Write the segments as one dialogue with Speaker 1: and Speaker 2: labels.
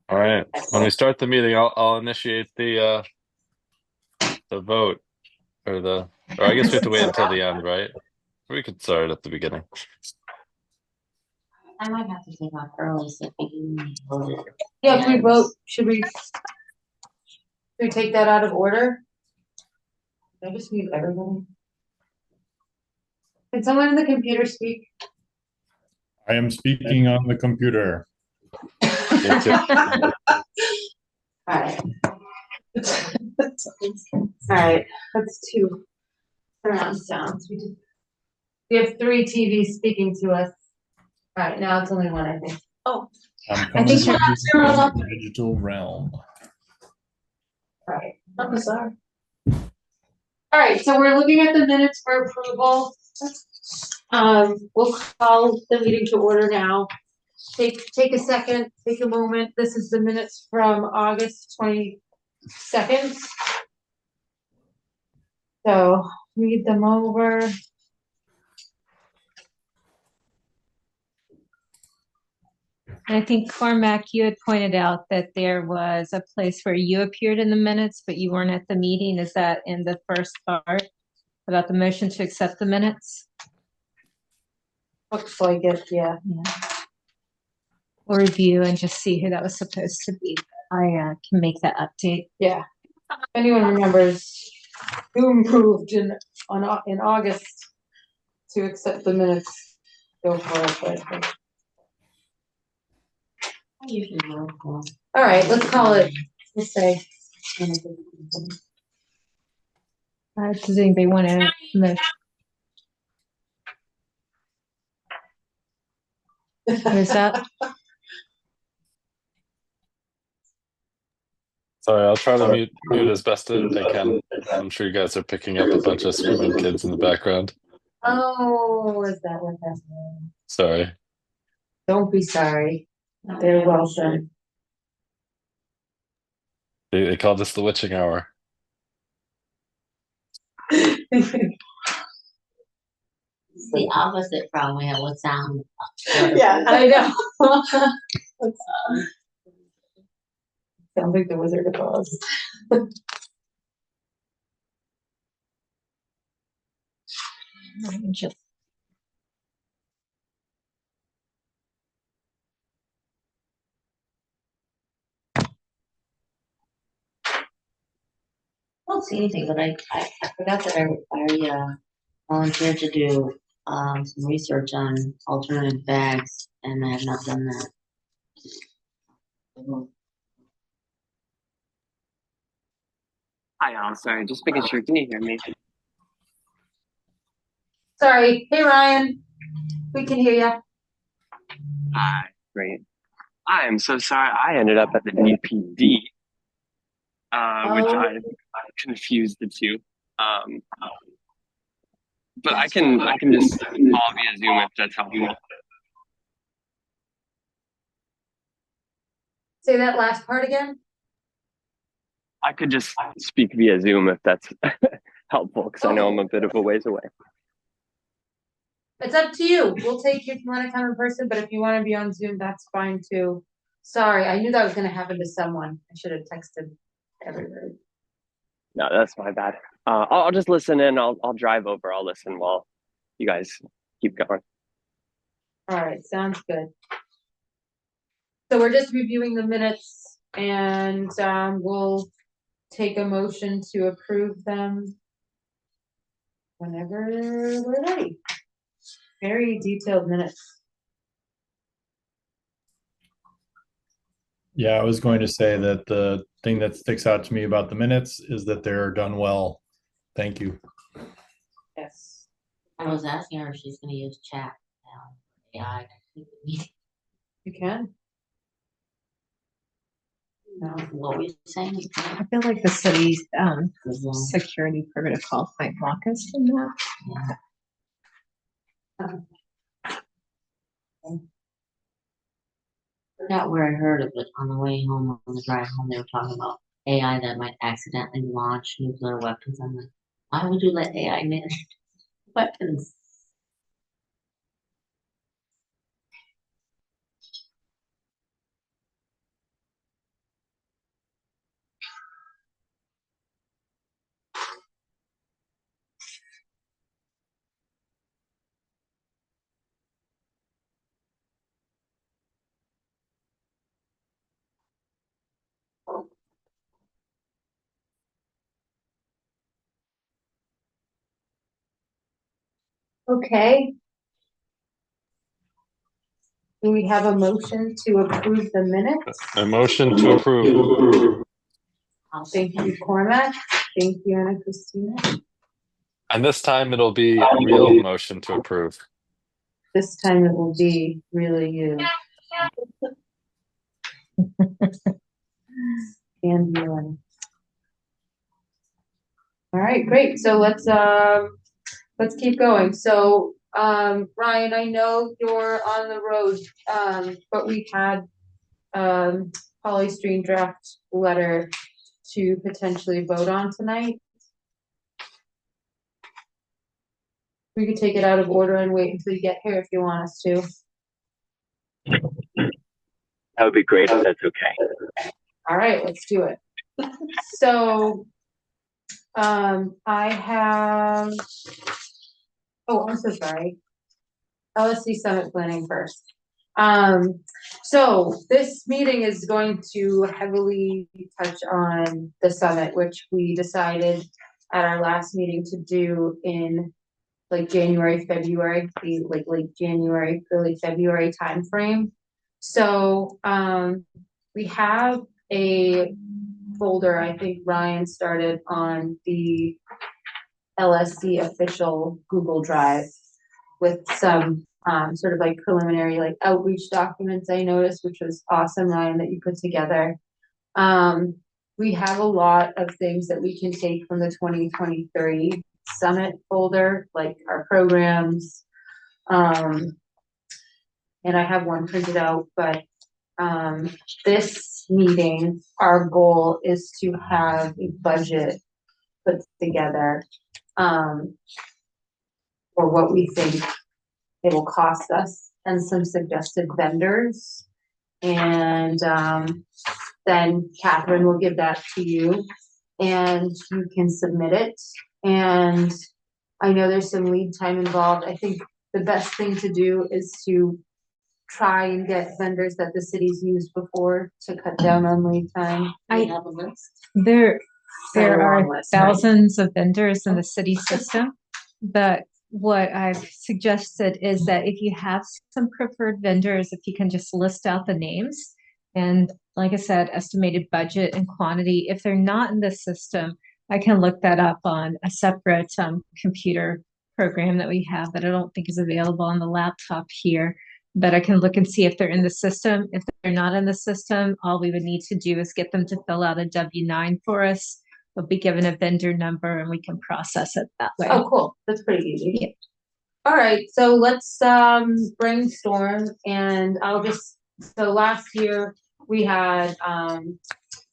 Speaker 1: All right. When we start the meeting, I'll initiate the vote or I guess we have to wait until the end, right? We could start at the beginning.
Speaker 2: I might have to take off early so we can vote it.
Speaker 3: Yeah, if we vote, should we take that out of order? I just need everybody. Can someone in the computer speak?
Speaker 4: I am speaking on the computer.
Speaker 1: Me too.
Speaker 3: All right. All right, that's two surround sounds. We have three TVs speaking to us. All right, now it's only one, I think. Oh,
Speaker 4: I'm
Speaker 3: I
Speaker 4: coming
Speaker 3: think
Speaker 4: to you
Speaker 3: you're
Speaker 4: from
Speaker 3: up.
Speaker 4: the digital realm.
Speaker 3: All right, I'm sorry. All right, so we're looking at the minutes for approval. We'll call the meeting to order now. Take a second, take a moment. This is the minutes from August 22nd. So read them over.
Speaker 5: I think Cormac, you had pointed out that there was a place where you appeared in the minutes, but you weren't at the meeting. Is that in the first part about the motion to accept the minutes?
Speaker 3: Looks like it, yeah.
Speaker 5: We'll review and just see who that was supposed to be. I can make that update.
Speaker 3: Yeah. If anyone remembers who moved in August to accept the minutes, go for it. But
Speaker 2: I usually roll call.
Speaker 3: all right, let's call it. Let's say.
Speaker 5: Does anybody want to motion? Who's that?
Speaker 1: Sorry, I'll try to mute as best I can. I'm sure you guys are picking up a bunch of screaming kids in the background.
Speaker 3: Oh, is that what that means?
Speaker 1: Sorry.
Speaker 3: Don't be sorry. They're well done.
Speaker 1: They call this the witching hour.
Speaker 2: It's the opposite from what sound.
Speaker 3: Yeah, I know. Sounds like the Wizard of Oz.
Speaker 5: Just
Speaker 2: I don't see anything, but I forgot that I volunteered to do some research on alternative bags, and I have not done that.
Speaker 6: Hi, Al. Sorry, just making sure. Can you hear me?
Speaker 3: Sorry. Hey, Ryan. We can hear you.
Speaker 6: Hi, great. I am so sorry. I ended up at the DPD, which I confused the two. Um, but I can just call via Zoom if that's helpful.
Speaker 3: Say that last part again.
Speaker 6: I could just speak via Zoom if that's helpful, because I know I'm a bit of a ways away.
Speaker 3: It's up to you. We'll take you if you want to come in person, but if you want to be on Zoom, that's fine too. Sorry, I knew that was going to happen to someone. I should have texted everybody.
Speaker 6: No, that's my bad. I'll just listen in. I'll drive over. I'll listen while you guys keep going.
Speaker 3: All right, sounds good. So we're just reviewing the minutes and we'll take a motion to approve them whenever we're ready. Very detailed minutes.
Speaker 4: Yeah, I was going to say that the thing that sticks out to me about the minutes is that they're done well. Thank you.
Speaker 3: Yes.
Speaker 2: I was asking her if she's going to use chat now. AI.
Speaker 3: You can.
Speaker 2: No, what were you saying?
Speaker 5: I feel like the city's security protocol might block us from that.
Speaker 2: I forgot where I heard it, but on the way home, on the drive home, they were talking about AI that might accidentally launch nuclear weapons. I'm like, why would you let AI manage weapons?
Speaker 3: Okay. Do we have a motion to approve the minutes?
Speaker 1: A motion to approve.
Speaker 3: Thank you, Cormac. Thank you, Anna Christina.
Speaker 1: And this time it'll be a real motion to approve.
Speaker 3: This time it will be really you. And you. All right, great. So let's keep going. So Ryan, I know you're on the road, but we had polystyrene draft letter to potentially vote on tonight. We could take it out of order and wait until you get here if you want us to.
Speaker 6: That would be great if that's okay.
Speaker 3: All right, let's do it. So, I have, oh, I'm so sorry. LSC Summit Planning first. So this meeting is going to heavily touch on the summit, which we decided at our last meeting to do in like January, February, like late January, early February timeframe. So we have a folder, I think Ryan started on the LSC official Google Drive with some sort of like preliminary like outreach documents I noticed, which was awesome, Ryan, that you put together. We have a lot of things that we can take from the 2023 summit folder, like our programs. And I have one printed out, but this meeting, our goal is to have a budget put together for what we think it will cost us and some suggested vendors. And then Catherine will give that to you and you can submit it. And I know there's some lead time involved. I think the best thing to do is to try and get vendors that the city's used before to cut down on lead time.
Speaker 5: I
Speaker 3: have a list.
Speaker 5: There
Speaker 3: Very long
Speaker 5: are
Speaker 3: list, right?
Speaker 5: thousands of vendors in the city system, but what I've suggested is that if you have some preferred vendors, if you can just list out the names and, like I said, estimated budget and quantity. If they're not in the system, I can look that up on a separate computer program that we have that I don't think is available on the laptop here. But I can look and see if they're in the system. If they're not in the system, all we would need to do is get them to fill out a W-9 for us. They'll be given a vendor number and we can process it that way.
Speaker 3: Oh, cool. That's pretty easy.
Speaker 5: Yeah.
Speaker 3: All right, so let's brainstorm and so last year we had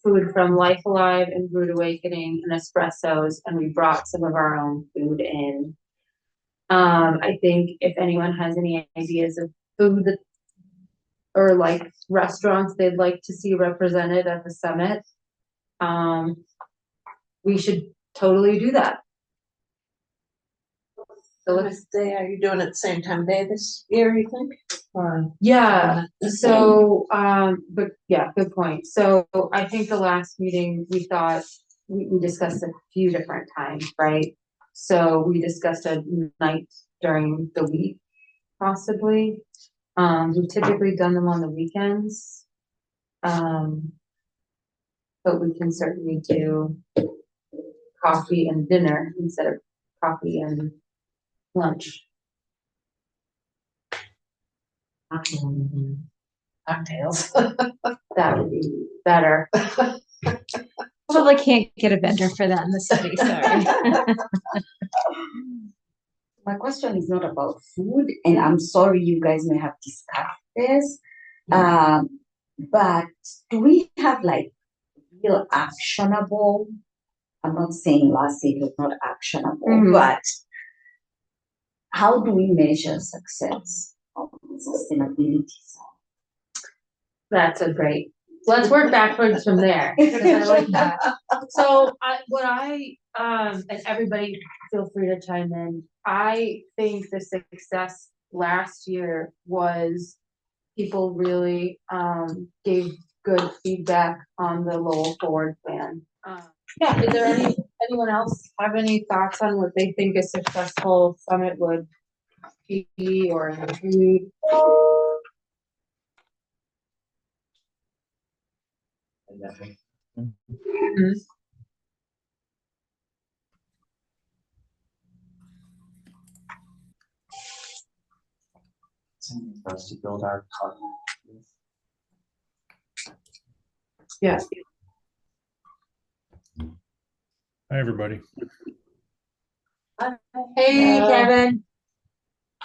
Speaker 3: food from Life Alive and Rude Awakening and espressos, and we brought some of our own food in. I think if anyone has any ideas of food that, or like restaurants they'd like to see represented at the summit, we should totally do that. So
Speaker 7: What day are you doing it the same time day this year, you think? Or
Speaker 3: yeah, so but yeah, good point. So I think the last meeting we thought we discussed a few different times, right? So we discussed a night during the week, possibly. We've typically done them on the weekends. But we can certainly do coffee and dinner instead of coffee and lunch.
Speaker 7: cocktails?
Speaker 3: That would be better.
Speaker 5: Well, I can't get a vendor for that in the city, sorry.
Speaker 8: My question is not about food, and I'm sorry you guys may have discussed this, but do we have like real actionable? I'm not saying last year was not actionable, but how do we measure success of sustainability?
Speaker 3: That's a great. Let's work backwards from there. Because I like that. So and everybody feel free to chime in. I think the success last year was people really gave good feedback on the Lowell Forward plan. Yeah, is there anyone else have any thoughts on what they think a successful summit would P or in the food.
Speaker 6: For us to build our carbon.
Speaker 3: Yeah.
Speaker 4: Hi, everybody.
Speaker 3: Hey, Kevin.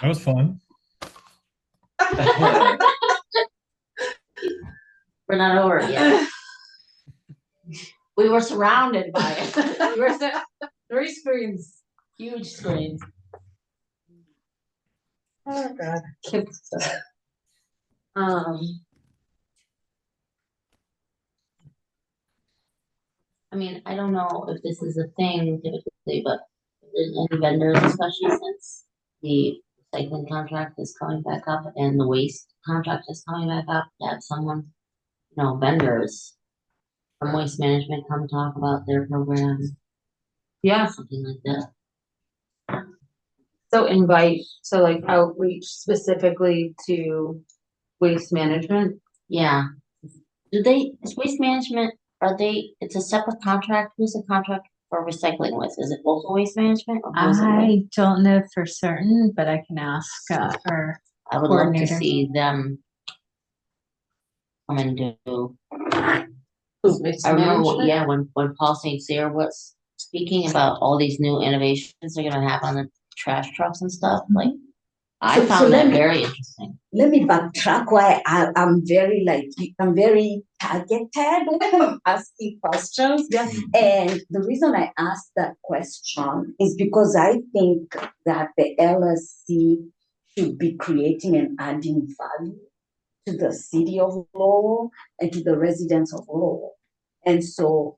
Speaker 4: That was fun.
Speaker 2: We're not over it yet. We were surrounded by it.
Speaker 3: You were so, 3 screens.
Speaker 2: Huge screens.
Speaker 3: Oh, God. Kids stuff.
Speaker 2: I mean, I don't know if this is a thing typically, but if there's any vendors, especially since the recycling contract is coming back up and the waste contract is coming back up, to have someone, vendors from waste management come talk about their program,
Speaker 3: Yeah,
Speaker 2: something like that.
Speaker 3: so like outreach specifically to waste management.
Speaker 2: Yeah. Is waste management, it's a separate contract? Who's the contract for recycling with? Is it local waste management? Or who is it with?
Speaker 5: I don't know for certain, but I can ask our
Speaker 2: I would love to
Speaker 5: coordinator.
Speaker 2: see them come and do.
Speaker 3: Waste
Speaker 2: I remember,
Speaker 3: management?
Speaker 2: yeah, when Paul St. Cyr was speaking about all these new innovations they're gonna have on the trash trucks and stuff, like, I
Speaker 8: So
Speaker 2: found
Speaker 8: let
Speaker 2: that
Speaker 8: me-
Speaker 2: very interesting.
Speaker 8: Let me backtrack why I'm very targeted when I'm asking questions.
Speaker 3: Yeah.
Speaker 8: And the reason I asked that question is because I think that the LSC should be creating and adding value to the city of Lowell and to the residents of Lowell. And so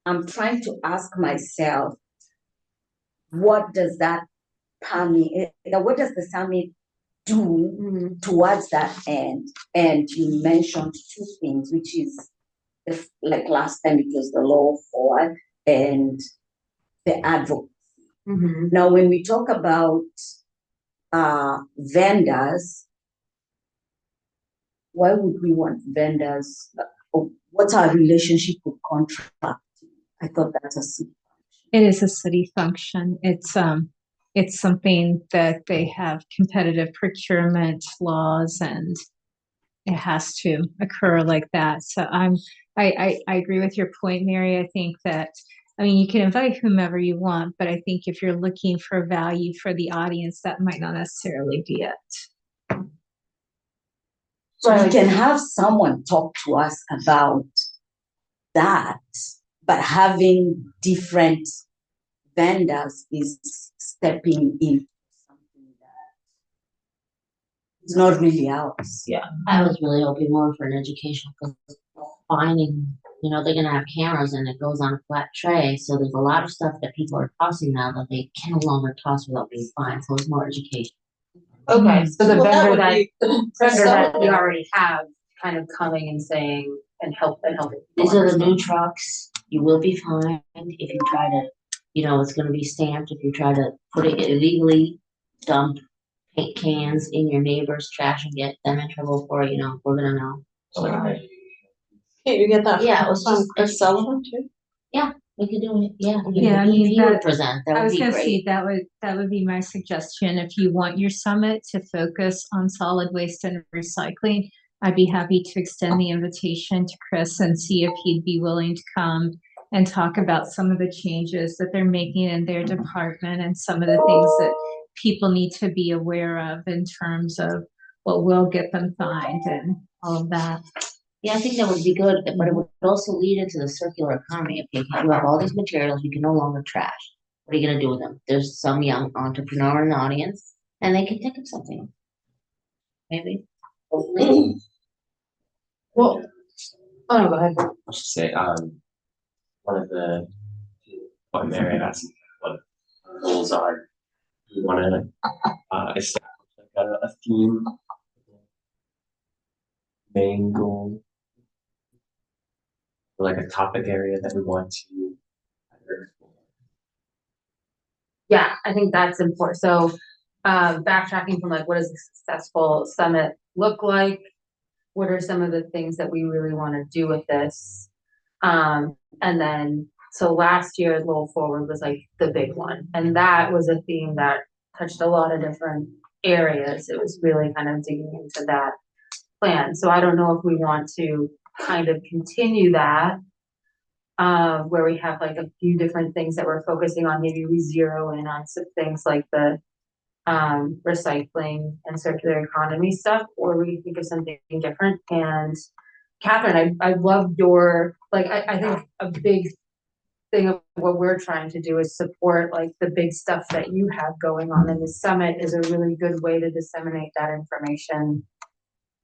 Speaker 8: I'm trying to ask myself, what does that what does the summit do towards that end? And you mentioned 2 things, which is like last time it was the law forward and the advocacy. Now, when we talk about vendors, why would we want vendors? What's our relationship with contract? I thought that's a city.
Speaker 5: It is a city function. It's something that they have competitive procurement laws and it has to occur like that. So I agree with your point, Mary. I think that, I mean, you can invite whomever you want, but I think if you're looking for value for the audience, that might not necessarily be it.
Speaker 8: So we can have someone talk to us about that, but having different vendors is stepping in something that is not really ours.
Speaker 2: Yeah. I was really hoping more for an education, because finding, they're gonna have cameras and it goes on a flat tray, so there's a lot of stuff that people are tossing now that they can no longer toss without being fined, so it's more education.
Speaker 3: Okay, so the
Speaker 7: Well, that
Speaker 3: vendor
Speaker 7: would
Speaker 3: that,
Speaker 7: be
Speaker 3: vendor that we
Speaker 7: something.
Speaker 3: already have kind of coming and saying, and helping.
Speaker 2: These are the new trucks. You will be fined if you try to, it's gonna be stamped if you try to put it illegally, dump paint cans in your neighbor's trash and get them in trouble for it, we're gonna know.
Speaker 7: Can't you get that?
Speaker 2: Yeah, it was
Speaker 7: from
Speaker 2: just
Speaker 7: Chris Sullivan too?
Speaker 2: We could do it, yeah.
Speaker 5: Yeah, I mean,
Speaker 2: He would
Speaker 5: that-
Speaker 2: present, that
Speaker 5: I
Speaker 2: would
Speaker 5: was
Speaker 2: be
Speaker 5: gonna
Speaker 2: great.
Speaker 5: say that would be my suggestion. If you want your summit to focus on solid waste and recycling, I'd be happy to extend the invitation to Chris and see if he'd be willing to come and talk about some of the changes that they're making in their department and some of the things that people need to be aware of in terms of what will get them fined and all of that.
Speaker 2: Yeah, I think that would be good, but it would also lead into the circular economy. Okay, you have all these materials you can no longer trash. What are you gonna do with them? There's some young entrepreneur in the audience, and they can think of something. Maybe. Hopefully.
Speaker 3: Well, oh no, go ahead.
Speaker 6: I should say, one of the, what Mary asked, what our goals are. We want to establish like a theme, main goal, like a topic area that we want to either
Speaker 3: Yeah, I think that's important. So backtracking from like, what does a successful summit look like? What are some of the things that we really want to do with this? And then, so last year, Lowell Forward was like the big one. And that was a theme that touched a lot of different areas. It was really kind of digging into that plan. So I don't know if we want to kind of continue that, where we have like a few different things that we're focusing on. Maybe we zero in on some things like the recycling and circular economy stuff, or we think of something different. And Catherine, I love your, like, I think a big thing of what we're trying to do is support like the big stuff that you have going on, and the summit is a really good way to disseminate that information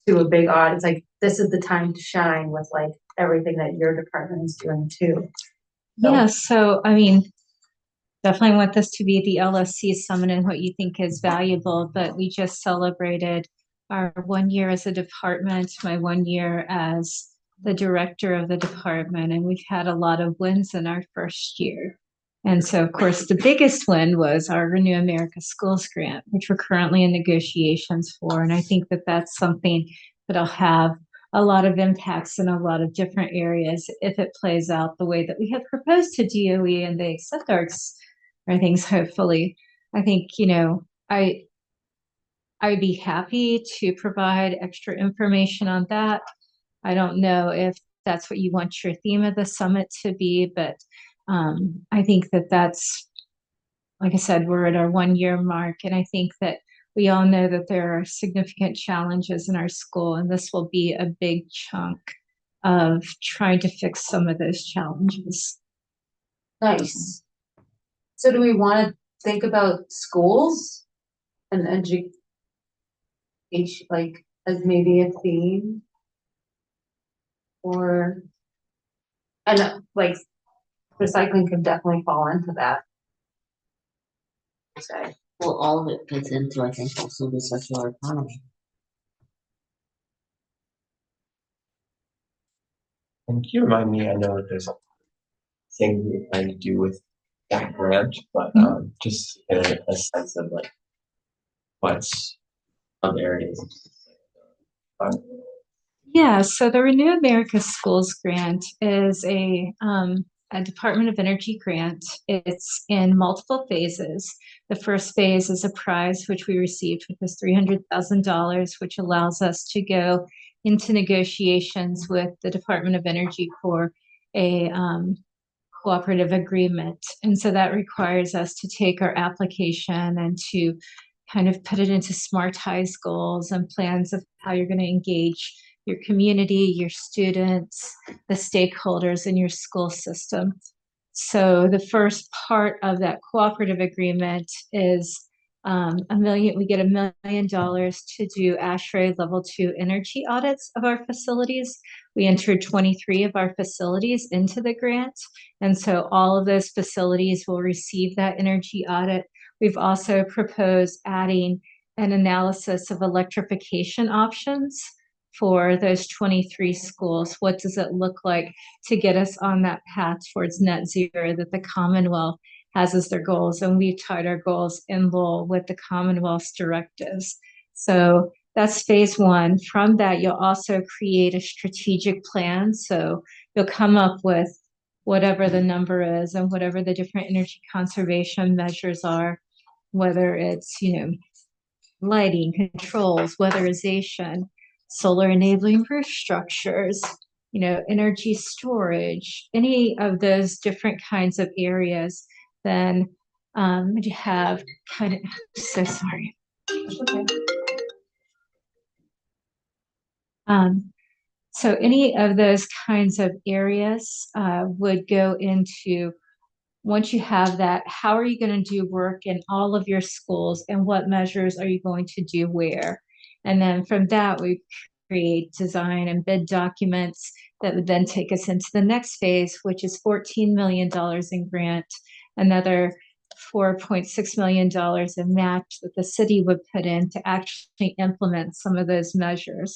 Speaker 3: to a big audience. Like, this is the time to shine with like everything that your department is doing too.
Speaker 5: Yeah, so I mean, definitely want this to be the LSC summit and what you think is valuable, but we just celebrated our 1 year as a department, my 1 year as the director of the department, and we've had a lot of wins in our first year. And so, of course, the biggest win was our Renew America Schools grant, which we're currently in negotiations for. And I think that that's something that'll have a lot of impacts in a lot of different areas if it plays out the way that we have proposed to DOE and they accept our things, hopefully. I think, I'd be happy to provide extra information on that. I don't know if that's what you want your theme of the summit to be, but I think that that's, like I said, we're at our 1 year mark, and I think that we all know that there are significant challenges in our school, and this will be a big chunk of trying to fix some of those challenges.
Speaker 3: Nice. So do we want to think about schools and education, like, as maybe a theme? Or, and like, recycling could definitely fall into that. Okay.
Speaker 2: Well, all of it fits into, I think, also the circular economy.
Speaker 6: And can you remind me, I know that there's a thing we're trying to do with that grant, but just get a sense of like what's other areas.
Speaker 5: Yeah, so the Renew America Schools grant is a Department of Energy grant. It's in multiple phases. The first phase is a prize, which we received, which was $300,000, which allows us to go into negotiations with the Department of Energy for a cooperative agreement. And so that requires us to take our application and to kind of put it into smartized goals and plans of how you're going to engage your community, your students, the stakeholders in your school system. So the first part of that cooperative agreement is we get $1 million to do ASHRAE level 2 energy audits of our facilities. We entered 23 of our facilities into the grant. And so all of those facilities will receive that energy audit. We've also proposed adding an analysis of electrification options for those 23 schools. What does it look like to get us on that path towards net zero that the Commonwealth has as their goals? And we've tied our goals in Lowell with the Commonwealth's directives. So that's phase one. From that, you'll also create a strategic plan. So you'll come up with whatever the number is and whatever the different energy conservation measures are, whether it's, lighting, controls, weatherization, solar enabling roof structures, energy storage, any of those different kinds of areas. Then you have kind of, so sorry. Okay. So any of those kinds of areas would go into, once you have that, how are you going to do work in all of your schools and what measures are you going to do where? And then from that, we create design and bid documents that would then take us into the next phase, which is $14 million in grant, another $4.6 million in match that the city would put in to actually implement some of those measures.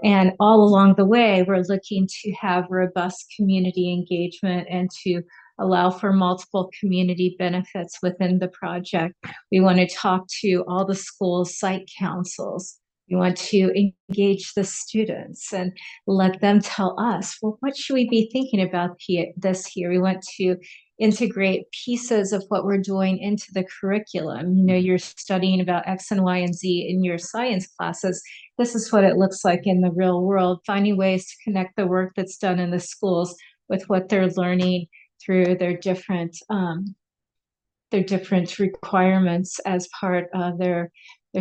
Speaker 5: And all along the way, we're looking to have robust community engagement and to allow for multiple community benefits within the project. We want to talk to all the schools' site councils. We want to engage the students and let them tell us, well, what should we be thinking about this here? We want to integrate pieces of what we're doing into the curriculum. You know, you're studying about X and Y and Z in your science classes. This is what it looks like in the real world, finding ways to connect the work that's done in the schools with what they're learning through their different requirements as part of their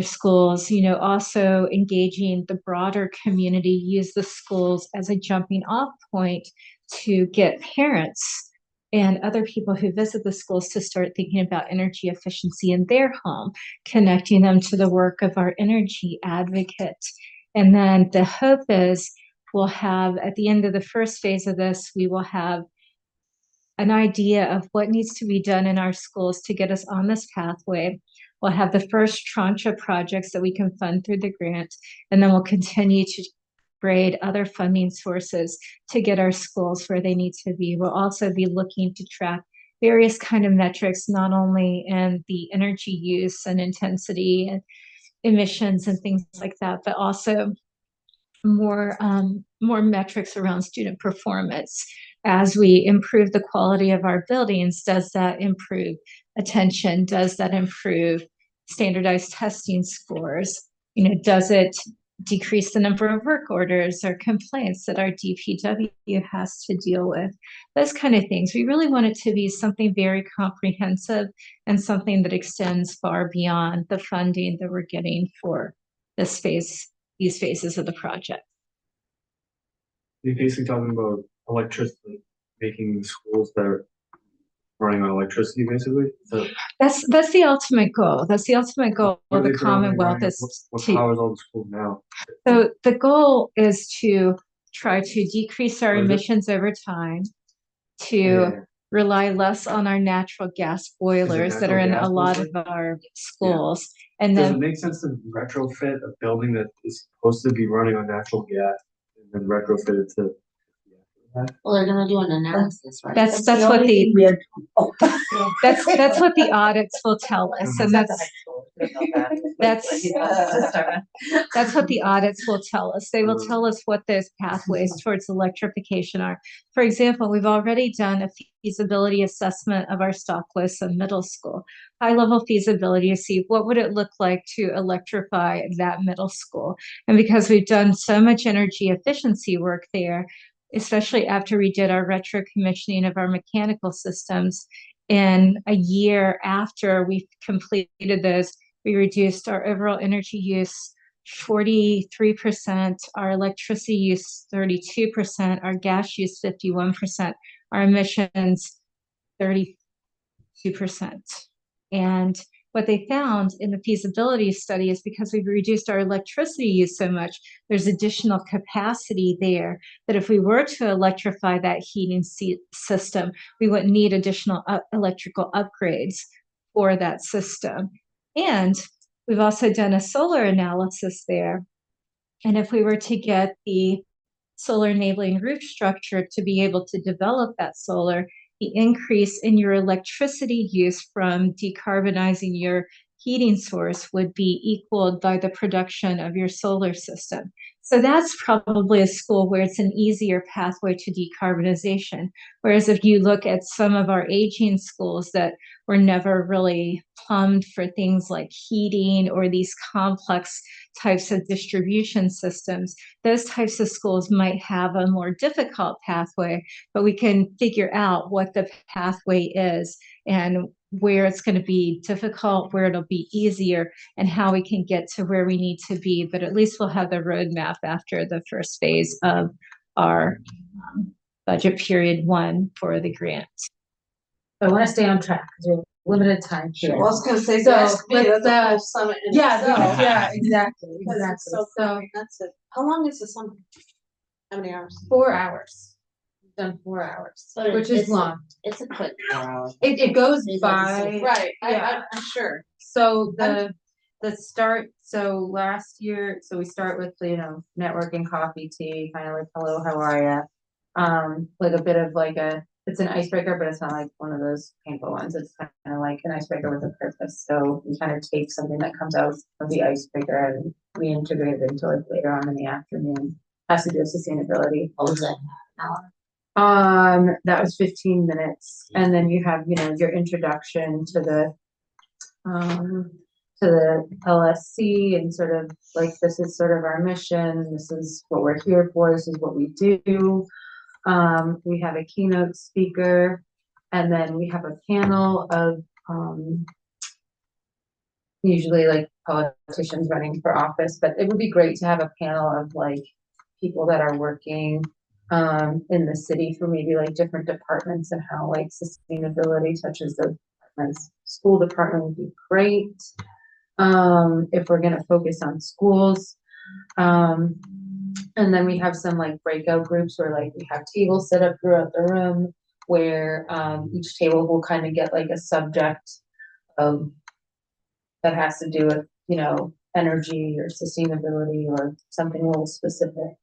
Speaker 5: schools. You know, also engaging the broader community, use the schools as a jumping off point to get parents and other people who visit the schools to start thinking about energy efficiency in their home, connecting them to the work of our energy advocate. And then the hope is we'll have, at the end of the first phase of this, we will have an idea of what needs to be done in our schools to get us on this pathway. We'll have the first tranche of projects that we can fund through the grant, and then we'll continue to grade other funding sources to get our schools where they need to be. We'll also be looking to track various kind of metrics, not only in the energy use and intensity and emissions and things like that, but also more metrics around student performance. As we improve the quality of our buildings, does that improve attention? Does that improve standardized testing scores? You know, does it decrease the number of work orders or complaints that our DPW has to deal with? Those kind of things. We really want it to be something very comprehensive and something that extends far beyond the funding that we're getting for this phase, these phases of the project.
Speaker 9: You're basically talking about electricity, making schools that are running on electricity, basically. So
Speaker 5: that's the ultimate goal. That's the ultimate goal of the Commonwealth is
Speaker 9: what
Speaker 5: to.
Speaker 9: powers all the schools now?
Speaker 5: So the goal is to try to decrease our emissions over time, to rely less on our natural gas boilers that are in a lot of our schools. And
Speaker 9: does
Speaker 5: then
Speaker 9: it make sense to retrofit a building that is supposed to be running on natural gas and then retrofit it to?
Speaker 2: Well, they're gonna do an analysis, right?
Speaker 5: that's what the audits will tell us, and that's what the audits will tell us. They will tell us what those pathways towards electrification are. For example, we've already done a feasibility assessment of our Stockless middle school, high-level feasibility to see what would it look like to electrify that middle school. And because we've done so much energy efficiency work there, especially after we did our retro commissioning of our mechanical systems, in a year after we completed those, we reduced our overall energy use 43%, our electricity use 32%, our gas use 51%, our emissions 32%. And what they found in the feasibility study is because we've reduced our electricity use so much, there's additional capacity there that if we were to electrify that heating system, we wouldn't need additional electrical upgrades for that system. And we've also done a solar analysis there. And if we were to get the solar enabling roof structure to be able to develop that solar, the increase in your electricity use from decarbonizing your heating source would be equaled by the production of your solar system. So that's probably a school where it's an easier pathway to decarbonization. Whereas if you look at some of our aging schools that were never really plumbed for things like heating or these complex types of distribution systems, those types of schools might have a more difficult pathway, but we can figure out what the pathway is and where it's going to be difficult, where it'll be easier, and how we can get to where we need to be. But at least we'll have the roadmap after the first phase of our budget period 1 for the grant.
Speaker 3: I want to stay on track because we have limited time here.
Speaker 7: Well, I was gonna say,
Speaker 3: So,
Speaker 7: that's
Speaker 3: let's,
Speaker 7: the whole summit in itself.
Speaker 3: exactly.
Speaker 7: Because it's so comprehensive. How long is the summit? How many hours?
Speaker 3: 4 hours. We've done 4 hours,
Speaker 2: But
Speaker 3: which is
Speaker 2: it's
Speaker 3: long.
Speaker 2: It's a quick.
Speaker 3: It goes
Speaker 2: It's
Speaker 3: by.
Speaker 7: Right,
Speaker 3: Yeah.
Speaker 7: I'm sure.
Speaker 3: So the start, so last year, so we start with, networking, coffee, tea, kind of like, hello, how are ya? Like a bit of like a
Speaker 10: it's an icebreaker, but it's not like one of those painful ones. It's kind of like an icebreaker with a purpose. So we kind of take something that comes out of the icebreaker and we integrate it into like later on in the afternoon. Has to do with sustainability.
Speaker 2: What was that? Hour?
Speaker 10: That was 15 minutes. And then you have, your introduction to the LSC and sort of like, this is sort of our mission. This is what we're here for. This is what we do. We have a keynote speaker, and then we have a panel of usually like politicians running for office, but it would be great to have a panel of like people that are working in the city for maybe like different departments and how like sustainability touches the departments. School department would be great if we're going to focus on schools. And then we have some like breakout groups where like we have tables set up throughout the room where each table will kind of get like a subject that has to do with, energy or sustainability or something a little specific.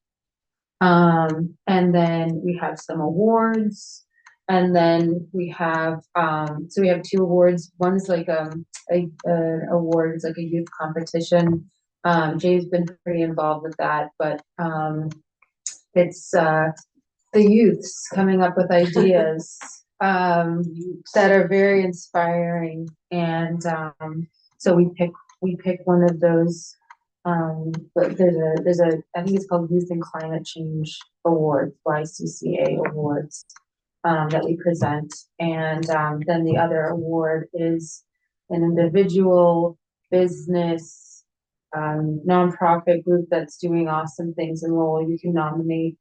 Speaker 10: And then we have some awards, and then we have so we have 2 awards. One's like an award, it's like a youth competition. Jay's been pretty involved with that, but it's the youths coming up with ideas that are very inspiring, and so we pick one of those. But there's a I think it's called Youth and Climate Change Awards, YCCA Awards, that we present, and then the other award is an individual business nonprofit group that's doing awesome things in Lowell. You can nominate.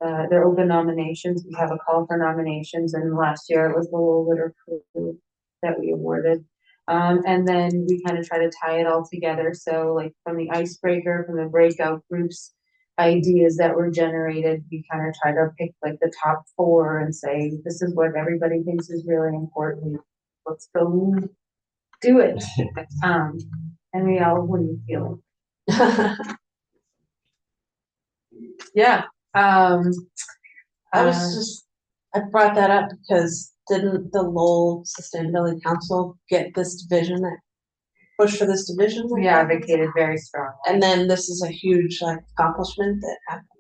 Speaker 10: They're open nominations. We have a call for nominations, and last year it was the Lowell Litter Crew that we awarded. And then we kind of try to tie it all together. So like from the icebreaker, from the breakout groups, ideas that were generated, we kind of try to pick like the top 4 and say, this is what everybody thinks is really important. Let's go do it. And we all wouldn't feel yeah.
Speaker 7: I brought that up because didn't the Lowell Sustainability Council get this division, that push for this division?
Speaker 10: We advocated very strongly.
Speaker 7: And then this is a huge like accomplishment that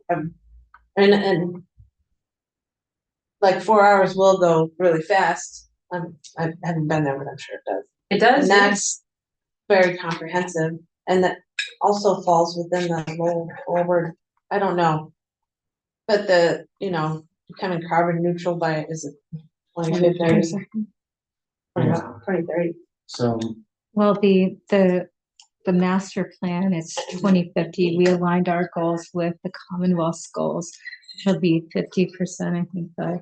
Speaker 7: happened. And like 4 hours will go really fast. I haven't been there, but I'm sure it does.
Speaker 10: It does.
Speaker 7: And that's very comprehensive, and that also falls within the Lowell forward. I don't know, but the becoming carbon neutral by is it 2030? 2030.
Speaker 9: So
Speaker 5: Well, the master plan, it's 2050. We aligned our goals with the Commonwealth's goals, which will be 50%, I think, by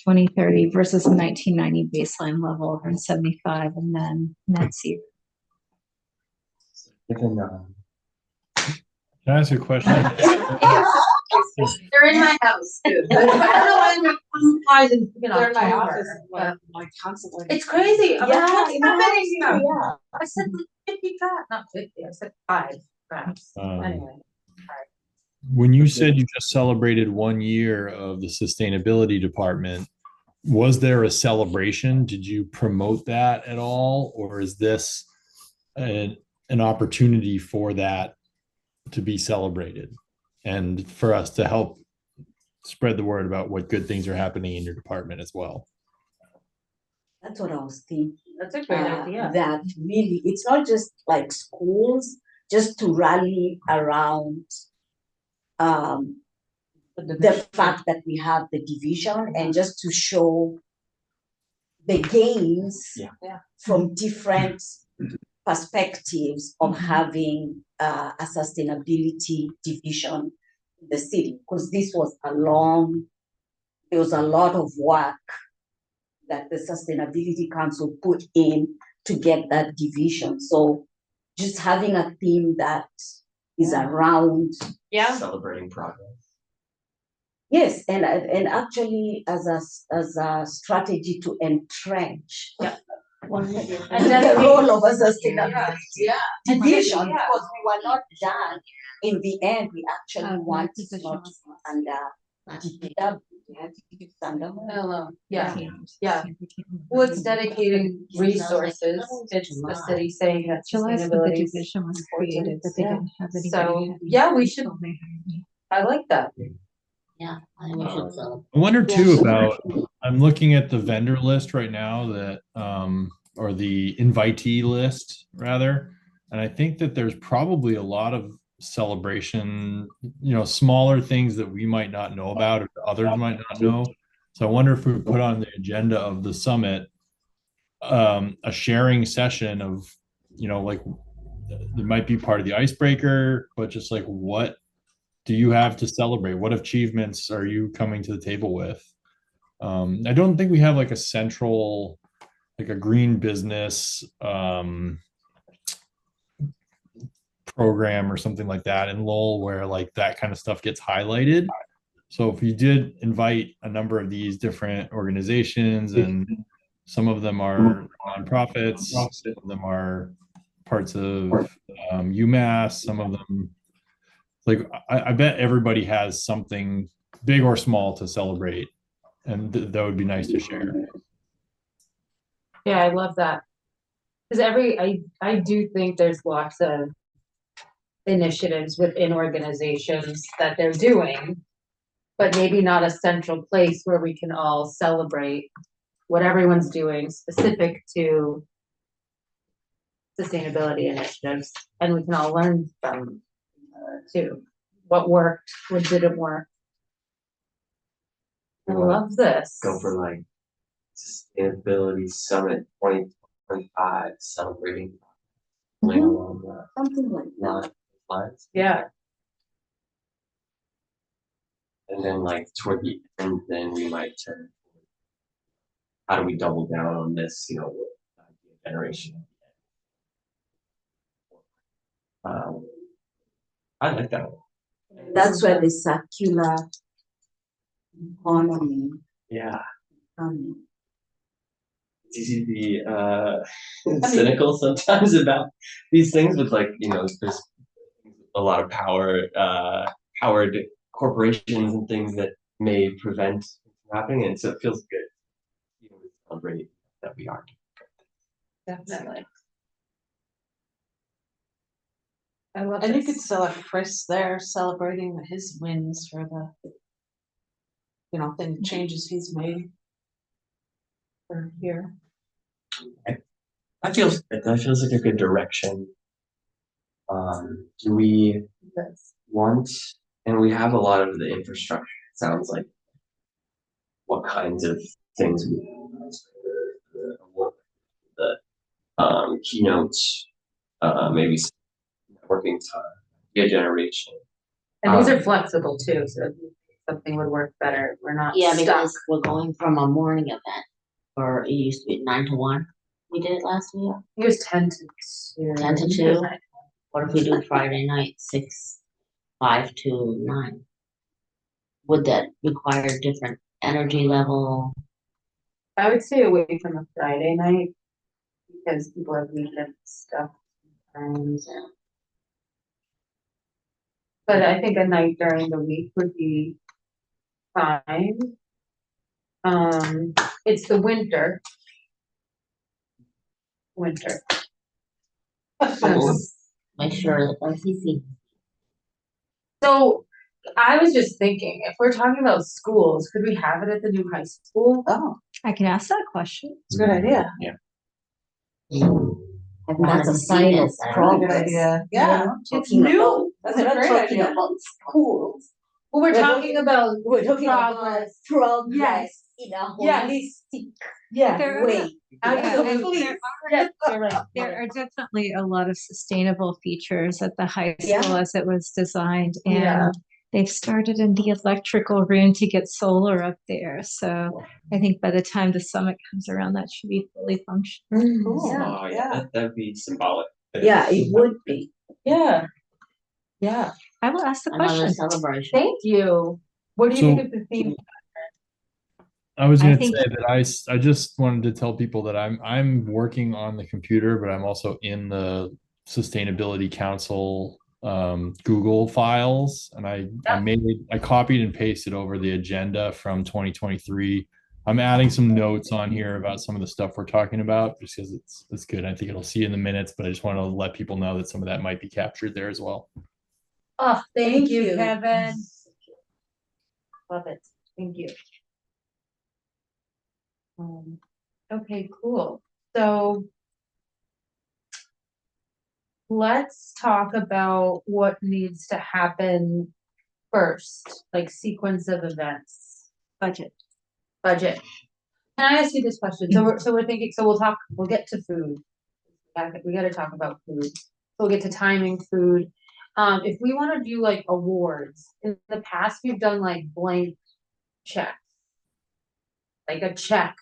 Speaker 5: 2030 versus a 1990 baseline level of 75, and then net zero.
Speaker 4: Can I ask you a question?
Speaker 3: They're in my house too. I don't know why I'm surprised
Speaker 7: They're in my office, like constantly.
Speaker 3: It's crazy. I'm
Speaker 8: Yeah,
Speaker 3: like,
Speaker 8: in my
Speaker 3: how many
Speaker 8: house
Speaker 3: you
Speaker 8: too,
Speaker 3: know?
Speaker 8: yeah.
Speaker 3: I said like 50 tracks, not 50. I said 5 tracks. Anyway.
Speaker 4: When you said you just celebrated 1 year of the sustainability department, was there a celebration? Did you promote that at all? Or is this an opportunity for that to be celebrated and for us to help spread the word about what good things are happening in your department as well?
Speaker 8: That's what I was thinking.
Speaker 3: That's a great idea.
Speaker 8: That really, it's not just like schools, just to rally around the fact that we have the division and just to show the gains from different perspectives of having a sustainability division in the city, because this was there was a lot of work that the Sustainability Council put in to get that division. So just having a theme that is around
Speaker 9: celebrating progress.
Speaker 8: Yes, and actually as a strategy to entrench the role of a sustainability division, because we were not done. In the end, we actually wanted not under DPW.
Speaker 10: Hello, yeah, yeah. Well, it's dedicating resources. It's the city saying that
Speaker 5: July's when the
Speaker 10: sustainability is
Speaker 5: division was created, but they
Speaker 10: Yeah.
Speaker 5: didn't have anybody.
Speaker 10: So, yeah, we should,
Speaker 5: until they hired me.
Speaker 10: I like that.
Speaker 2: Yeah, I think we should sell.
Speaker 4: I wonder
Speaker 10: Yeah.
Speaker 4: too about, I'm looking at the vendor list right now that, or the invitee list rather. And I think that there's probably a lot of celebration, smaller things that we might not know about or others might not know. So I wonder if we put on the agenda of the summit, a sharing session of, like it might be part of the icebreaker, but just like, what do you have to celebrate? What achievements are you coming to the table with? I don't think we have like a central, like a green business program or something like that in Lowell where like that kind of stuff gets highlighted. So if you did invite a number of these different organizations, and some of them are nonprofits, some of them are parts of UMass, some of them, like I bet everybody has something big or small to celebrate, and that would be nice to share.
Speaker 10: Yeah, I love that. Cause I do think there's lots of initiatives within organizations that they're doing, but maybe not a central place where we can all celebrate what everyone's doing specific to sustainability initiatives, and we can all learn from too, what worked, what didn't work. I love this.
Speaker 6: Go for like Sustainability Summit 2025, celebrating
Speaker 8: Something like that.
Speaker 6: lines.
Speaker 10: Yeah,
Speaker 6: And then like toward the end, then we might turn. How do we double down on this? Generation. I like that one.
Speaker 8: That's where the circular economy.
Speaker 6: Yeah.
Speaker 8: Um,
Speaker 6: It's easy to be cynical sometimes about these things, with like, there's a lot of powered corporations and things that may prevent happening, and so it feels good, to celebrate that we are.
Speaker 10: definitely.
Speaker 7: And you could still have Chris there celebrating his wins for the, thing changes he's made. For here.
Speaker 6: That feels like a good direction. Do we want, and we have a lot of the infrastructure, it sounds like, what kinds of things we the keynotes, maybe networking time, idea generation.
Speaker 10: And these are flexible too, so if something would work better, we're not
Speaker 2: Yeah,
Speaker 10: stuck.
Speaker 2: because we're going from a morning event, or it used to be 9 to 1. We did it last year.
Speaker 10: It was 10 to 2.
Speaker 2: 10 to 2. What if we do Friday night, 5 to 9? Would that require different energy level?
Speaker 10: I would stay away from a Friday night because people have weekend stuff. But I think a night during the week would be fine. It's the winter.
Speaker 2: Make sure that LCC.
Speaker 10: So I was just thinking, if we're talking about schools, could we have it at the new high school?
Speaker 7: Oh,
Speaker 5: I can ask that question.
Speaker 7: it's a good idea.
Speaker 6: Yeah.
Speaker 8: And that's a sign of
Speaker 7: Good
Speaker 8: progress.
Speaker 7: idea. Yeah.
Speaker 10: It's new.
Speaker 7: That's a great idea.
Speaker 8: About schools.
Speaker 10: Well, we're talking about
Speaker 8: We're talking
Speaker 10: progress.
Speaker 8: about progress
Speaker 10: Yes.
Speaker 8: in a
Speaker 10: Yes.
Speaker 8: holistic
Speaker 5: There are-
Speaker 8: way.
Speaker 10: Absolutely.
Speaker 5: Yeah,
Speaker 10: Yes, you're right.
Speaker 5: There are definitely a lot of sustainable features at the high
Speaker 8: Yeah.
Speaker 5: school as it was designed,
Speaker 10: Yeah.
Speaker 5: and they've started in the electrical room to get solar up there. So I think by the time the summit comes around, that should be fully functional.
Speaker 7: Cool.
Speaker 8: Yeah.
Speaker 6: Oh yeah, that'd be symbolic.
Speaker 8: Yeah, it would be.
Speaker 10: Yeah. Yeah.
Speaker 5: I will ask the
Speaker 2: Another
Speaker 5: question.
Speaker 2: celebration.
Speaker 10: Thank you. What do you
Speaker 4: So-
Speaker 10: think of the theme?
Speaker 4: I was
Speaker 5: I
Speaker 4: going to
Speaker 5: think-
Speaker 4: say that I just wanted to tell people that I'm working on the computer, but I'm also in the Sustainability Council Google files, and I copied and pasted over the agenda from 2023. I'm adding some notes on here about some of the stuff we're talking about, just because it's good. I think it'll see in the minutes, but I just want to let people know that some of that might be captured there as well.
Speaker 10: Oh, thank you,
Speaker 7: you.
Speaker 10: Kevin. Love it. Thank you. Okay, cool. So let's talk about what needs to happen first, like sequence of events.
Speaker 5: Budget.
Speaker 10: Budget. Can I ask you this question? So we're thinking, so we'll get to food. We gotta talk about food. We'll get to timing food. If we wanna do like awards, in the past, we've done like blank checks. Like a check.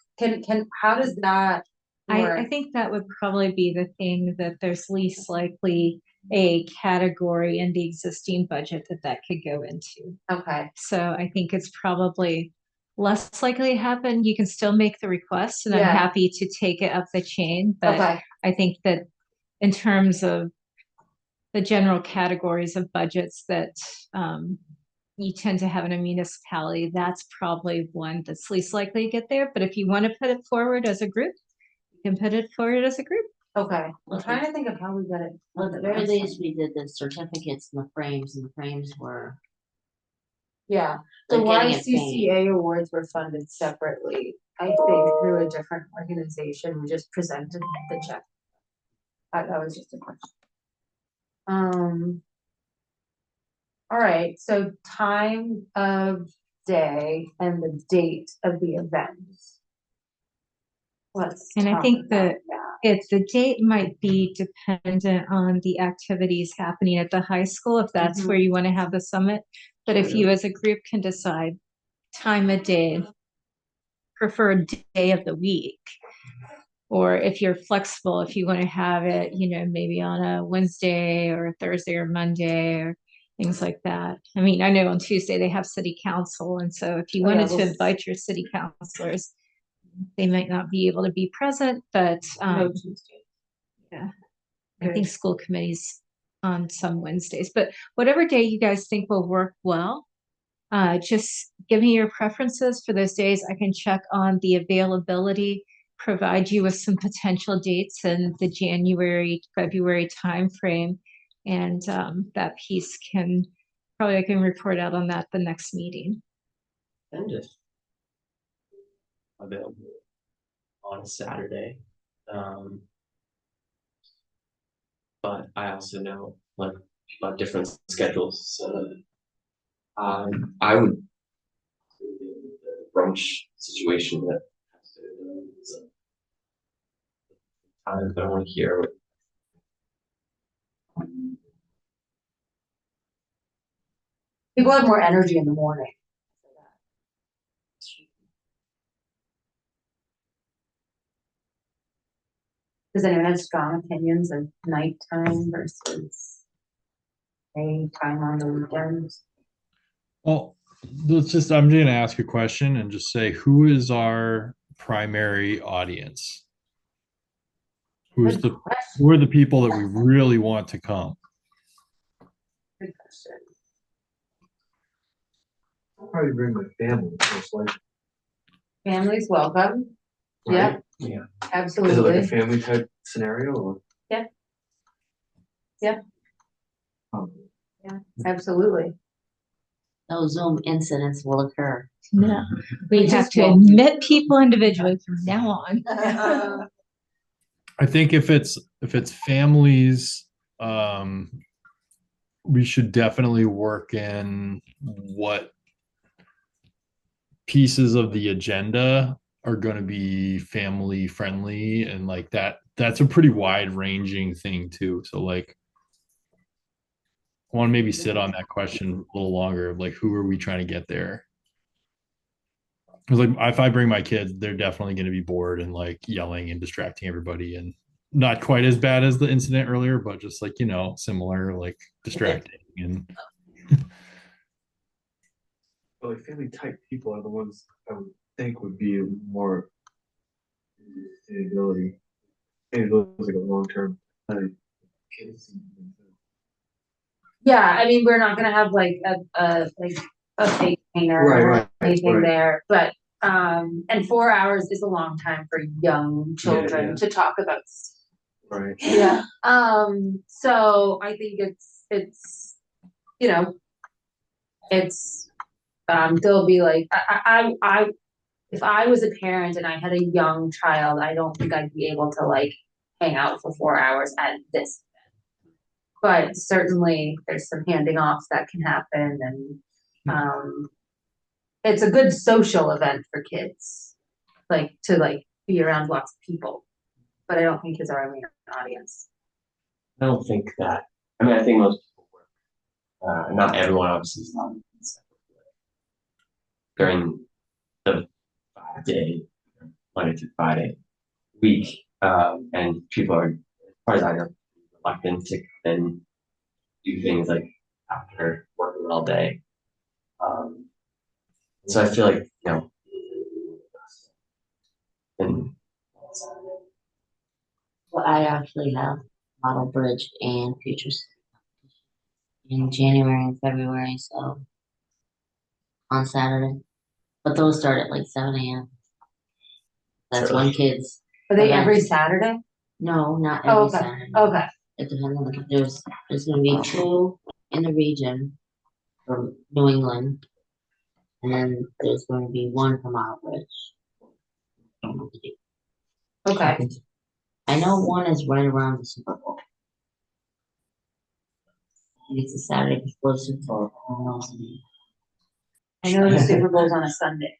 Speaker 10: How does that work?
Speaker 5: I think that would probably be the thing that there's least likely a category in the existing budget that could go into.
Speaker 10: Okay,
Speaker 5: So I think it's probably less likely to happen. You can still make the request, and I'm
Speaker 10: Yeah.
Speaker 5: happy to take it up the chain. But
Speaker 10: okay,
Speaker 5: I think that in terms of the general categories of budgets that you tend to have in a municipality, that's probably one that's least likely to get there. But if you want to put it forward as a group, you can put it forward as a group.
Speaker 10: okay. I'm trying to think of how we got it.
Speaker 2: Well, at the very least, we did the certificates and the frames were.
Speaker 10: Yeah, the
Speaker 2: Like getting it paid.
Speaker 10: YCCA awards were funded separately, I think, through a different organization. We just presented the check. That was just a question. All right, so time of day and the date of the events.
Speaker 5: And I think that if the date might be dependent on the activities happening at the high school, if that's where you want to have the summit. But if you as a group can decide time of day, preferred day of the week, or if you're flexible, if you want to have it, maybe on a Wednesday or a Thursday or Monday or things like that. I mean, I know on Tuesday they have city council. And so if you wanted to invite your city councilors, they might not be able to be present, but yeah, I think school committees on some Wednesdays, but whatever day you guys think will work well, just give me your preferences for those days. I can check on the availability, provide you with some potential dates in the January, February timeframe. And that piece I can report out on that the next meeting.
Speaker 11: And just available on a Saturday. But I also know like about different schedules. So I would the brunch situation that has to time that I want to hear.
Speaker 10: People have more energy in the morning. Does anyone have strong opinions of nighttime versus daytime on the weekends?
Speaker 4: Well, I'm going to ask a question and just say, who is our primary audience? Who are the people that we really want to come?
Speaker 10: Good question.
Speaker 9: I'll probably bring my family, most likely.
Speaker 10: Families welcome.
Speaker 9: Right?
Speaker 10: Yeah,
Speaker 9: Yeah.
Speaker 10: absolutely.
Speaker 9: Is it like a family type scenario or?
Speaker 10: Yeah. Yeah.
Speaker 9: Oh.
Speaker 10: Yeah, absolutely.
Speaker 2: No Zoom incidents will occur.
Speaker 5: No, we have to admit people individually from now on.
Speaker 4: I think if it's families, we should definitely work in what pieces of the agenda are going to be family friendly, and like that's a pretty wide ranging thing too. So like I want to maybe sit on that question a little longer of like, who are we trying to get there? Because like if I bring my kids, they're definitely going to be bored and like yelling and distracting everybody, and not quite as bad as the incident earlier, but just like, similar, like distracting. And
Speaker 9: But like family type people are the ones I would think would be more ability. Maybe those like a long term kids.
Speaker 10: Yeah, I mean, we're not gonna have like a fake painter or anything there, but, and 4 hours is a long time for young children to talk about.
Speaker 9: Right.
Speaker 10: Yeah. So I think it's, you know, it's, they'll be like, if I was a parent and I had a young child, I don't think I'd be able to like hang out for 4 hours at this. But certainly there's some handing offs that can happen and, it's a good social event for kids, like to like be around lots of people. But I don't think kids are our main audience.
Speaker 11: I don't think that. I mean, I think most people work. Not everyone obviously is not during the 5 day, Monday through Friday week, and people are, as far as I know, reluctant to then do things like after working all day. So I feel like, and
Speaker 2: Well, I actually have Model Bridge and Futures in January and February, so on Saturday. But those start at like 7 a.m. That's when kids.
Speaker 10: Are they
Speaker 2: event.
Speaker 10: every Saturday?
Speaker 2: No, not
Speaker 10: Oh,
Speaker 2: every
Speaker 10: okay.
Speaker 2: Saturday.
Speaker 10: Okay.
Speaker 2: It depends on the, there's gonna be 2 in the region from New England. And then there's going to be 1 from Model Bridge.
Speaker 10: Okay.
Speaker 2: I know 1 is right around the Super Bowl. And it's a Saturday before the Super Bowl. Who knows?
Speaker 10: I know the Super Bowl's on a Sunday.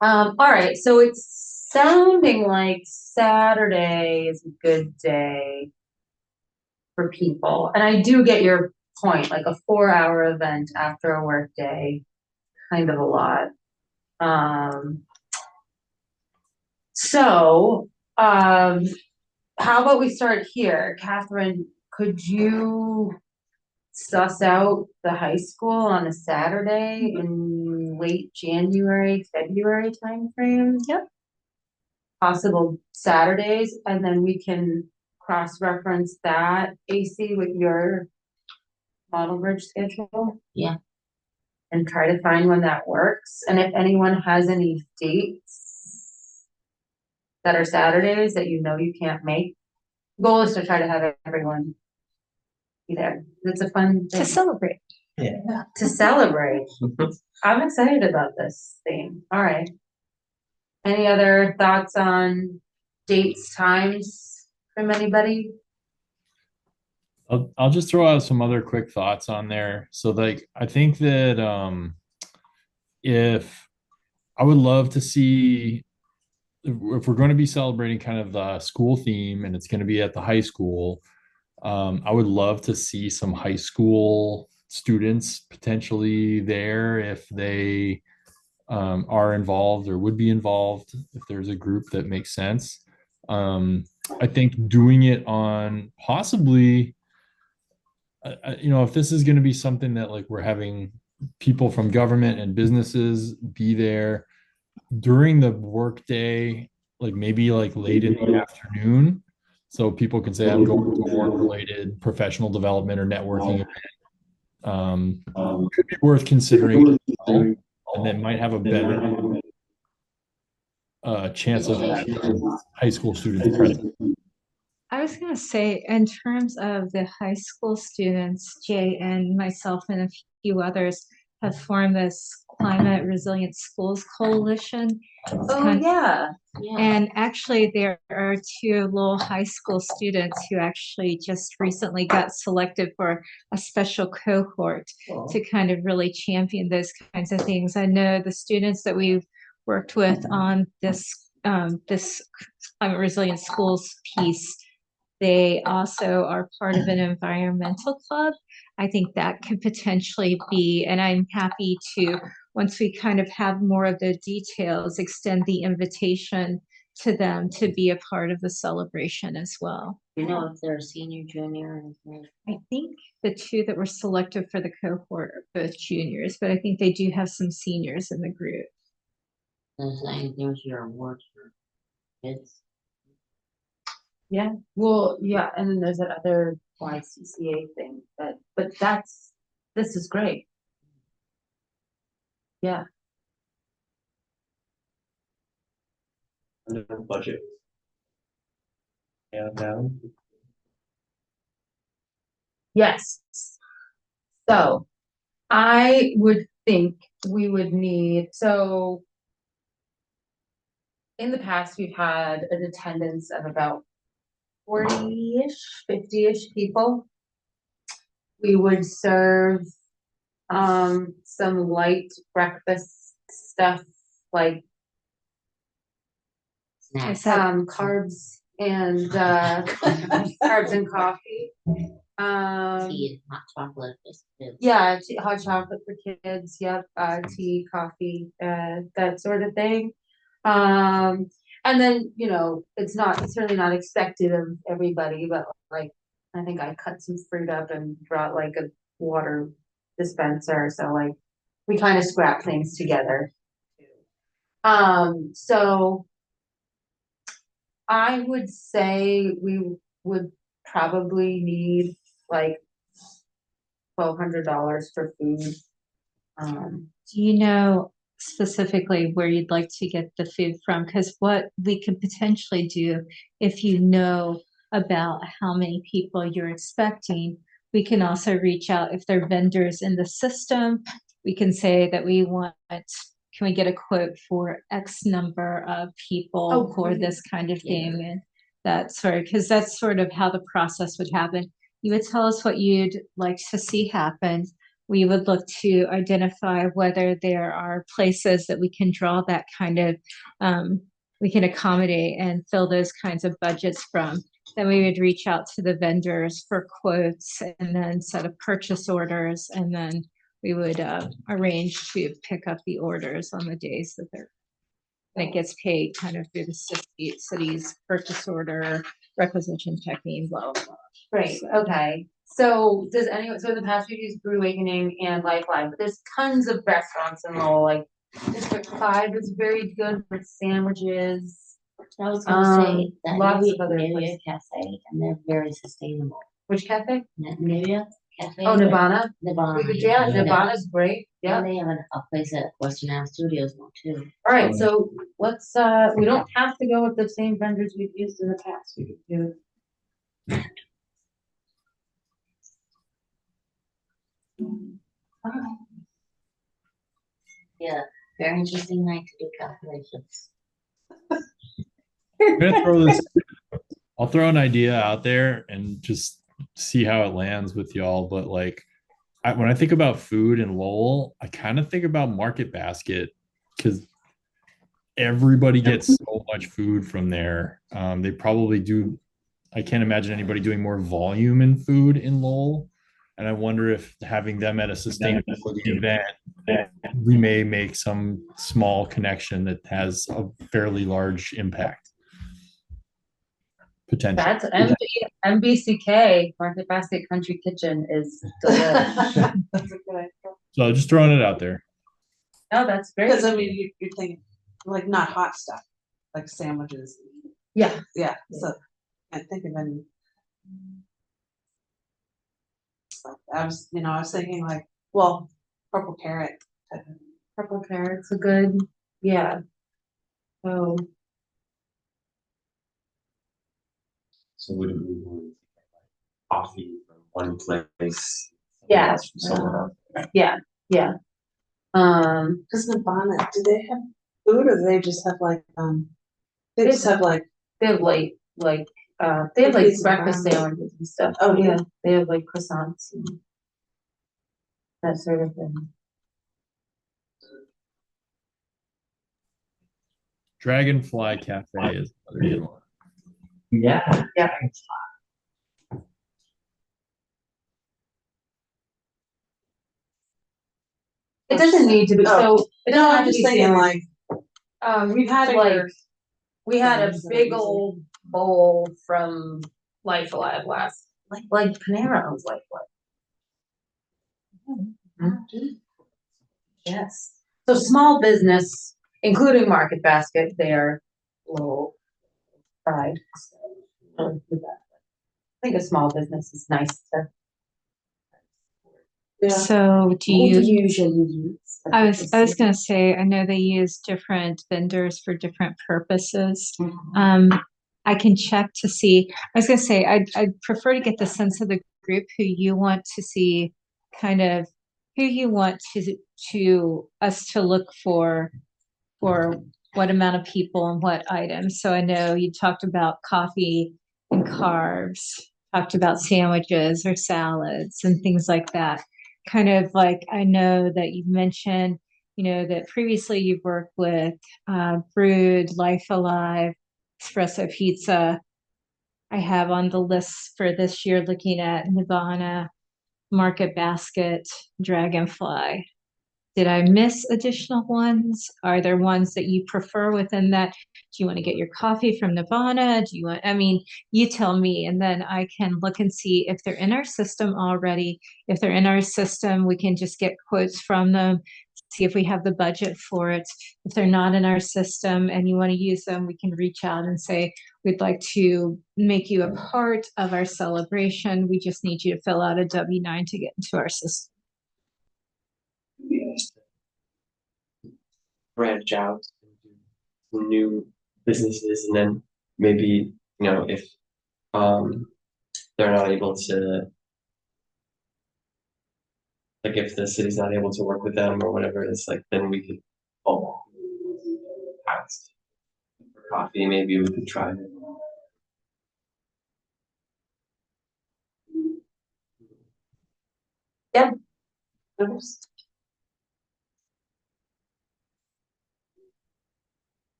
Speaker 10: All right, so it's sounding like Saturday is a good day for people. And I do get your point, like a 4-hour event after a work day, kind of a lot. How about we start here? Catherine, could you suss out the high school on a Saturday in late January, February timeframe?
Speaker 5: Yep.
Speaker 10: Possible Saturdays, and then we can cross-reference that, AC, with your Model Bridge schedule?
Speaker 2: Yeah.
Speaker 10: And try to find when that works. And if anyone has any dates that are Saturdays that you know you can't make, goal is to try to have everyone be there. It's a fun thing.
Speaker 5: To celebrate.
Speaker 11: Yeah.
Speaker 10: To celebrate. I'm excited about this theme. All right. Any other thoughts on dates, times from anybody?
Speaker 4: I'll just throw out some other quick thoughts on there. So like I think that if I would love to see if we're going to be celebrating kind of the school theme and it's going to be at the high school, I would love to see some high school students potentially there if they are involved or would be involved, if there's a group that makes sense. I think doing it on possibly, if this is going to be something that like we're having people from government and businesses be there during the workday, like maybe like late in the afternoon, so people can say I'm going to a work-related professional development or networking event. Could be worth considering as well, and that might have a better chance of high school students present.
Speaker 5: I was going to say, in terms of the high school students, Jay and myself and a few others have formed this Climate Resilient Schools Coalition.
Speaker 10: Yeah.
Speaker 5: And actually, there are 2 Lowell high school students who actually just recently got selected for a special cohort to kind of really champion those kinds of things. I know the students that we've worked with on this Climate Resilient Schools piece, they also are part of an environmental club. I think that could potentially be, and I'm happy to, once we kind of have more of the details, extend the invitation to them to be a part of the celebration as well.
Speaker 2: You know if they're a senior, junior, or
Speaker 5: I think the 2 that were selected for the cohort are both juniors, but I think they do have some seniors in the group.
Speaker 2: there's your awards for kids.
Speaker 10: Yeah. Well, yeah, and then there's that other YCCA thing, but this is great. Yeah,
Speaker 11: Under budget. And now,
Speaker 10: yes. So I would think we would need, so in the past, we've had an attendance of about 40-ish, 50-ish people. We would serve some light breakfast stuff like
Speaker 2: Snacks.
Speaker 10: carbs and carbs and coffee.
Speaker 2: Tea and hot chocolate.
Speaker 10: Yeah, hot chocolate for kids, yep, tea, coffee, that sort of thing. And then, it's certainly not expected of everybody, but like, I think I cut some fruit up and brought like a water dispenser, so like, we kind of scrap things together. So I would say we would probably need like $1,200 for food.
Speaker 5: Do you know specifically where you'd like to get the food from? Because what we could potentially do, if you know about how many people you're expecting, we can also reach out if they're vendors in the system. We can say that can we get a quote for X number of people for this kind of thing? And because that's sort of how the process would happen. You would tell us what you'd like to see happen. We would look to identify whether there are places that we can draw that kind of, we can accommodate and fill those kinds of budgets from. Then we would reach out to the vendors for quotes and then set up purchase orders. And then we would arrange to pick up the orders on the days that and it gets paid kind of through the city's purchase order requisition checking, blah, blah, blah.
Speaker 10: Great, okay. So in the past we've used Brew Awakening and Lifeline, but there's tons of restaurants in Lowell, like District 5 is very good with sandwiches.
Speaker 2: I was gonna say that
Speaker 10: lots of other
Speaker 2: Nivea
Speaker 10: places.
Speaker 2: Cafe, and they're very sustainable.
Speaker 10: Which cafe?
Speaker 2: Nivea Cafe.
Speaker 10: Oh, Nirvana?
Speaker 2: Nirvana.
Speaker 10: Yeah, Nirvana's great, yeah.
Speaker 2: And they have a place at Western Ave Studios now too.
Speaker 10: All right, so let's, we don't have to go with the same vendors we've used in the past. We could do.
Speaker 2: Yeah, very interesting night to do calculations.
Speaker 4: I'm gonna throw this. I'll throw an idea out there and just see how it lands with y'all. But like, when I think about food in Lowell, I kind of think about Market Basket because everybody gets so much food from there. They probably do. I can't imagine anybody doing more volume in food in Lowell. And I wonder if having them at a sustainability event, we may make some small connection that has a fairly large impact. Potential.
Speaker 10: That's MBCK, Market Basket Country Kitchen is delicious.
Speaker 4: So just throwing it out there.
Speaker 10: No, that's great.
Speaker 7: Because I mean, you're thinking like not hot stuff, like sandwiches.
Speaker 10: Yeah.
Speaker 7: Yeah. So I think of any. Like I was thinking like, well, purple carrot.
Speaker 10: Purple carrot's a good, yeah. So
Speaker 11: would we want coffee from one place?
Speaker 10: Yeah.
Speaker 11: From somewhere else?
Speaker 10: yeah.
Speaker 7: Because Nirvana, do they have food or do they just have like they just have like
Speaker 10: They have like they have like breakfast sandwiches and stuff.
Speaker 7: Oh, yeah.
Speaker 10: They have like croissants and that sort of thing.
Speaker 4: Dragonfly Cafe is another good one.
Speaker 11: Yeah.
Speaker 10: Yeah. It doesn't need to be, so it
Speaker 7: no,
Speaker 10: doesn't
Speaker 7: I'm
Speaker 10: have to
Speaker 7: just
Speaker 10: be
Speaker 7: thinking
Speaker 10: sandwich.
Speaker 7: like
Speaker 10: We've had
Speaker 7: fingers.
Speaker 10: we had a
Speaker 7: Things that are
Speaker 10: big
Speaker 7: easy.
Speaker 10: old bowl from Life Alive last, like Panera owns Life Alive. Yes. So small business, including Market Basket, they are low pride. So, with that. think a small business is nice to.
Speaker 7: Yeah.
Speaker 5: So do
Speaker 8: Who do
Speaker 5: you,
Speaker 8: you usually use?
Speaker 5: I was gonna say, I know they use different vendors for different purposes. I can check to see, I was gonna say, I'd prefer to get the sense of the group who you want to see, kind of who you want us to look for what amount of people and what items. So I know you talked about coffee and carbs, talked about sandwiches or salads and things like that. Kind of like, I know that you've mentioned, that previously you've worked with Brewed, Life Alive, Espresso Pizza. I have on the list for this year looking at Nirvana, Market Basket, Dragonfly. Did I miss additional ones? Are there ones that you prefer within that? Do you want to get your coffee from Nirvana? You tell me, and then I can look and see if they're in our system already. If they're in our system, we can just get quotes from them, see if we have the budget for it. If they're not in our system and you want to use them, we can reach out and say, we'd like to make you a part of our celebration. We just need you to fill out a W-9 to get into our system.
Speaker 6: Branch out and do some new businesses, and then maybe if they're not able to, like if the city's not able to work with them or whatever, it's like then we could past for coffee. Maybe we could try it.
Speaker 10: Yeah.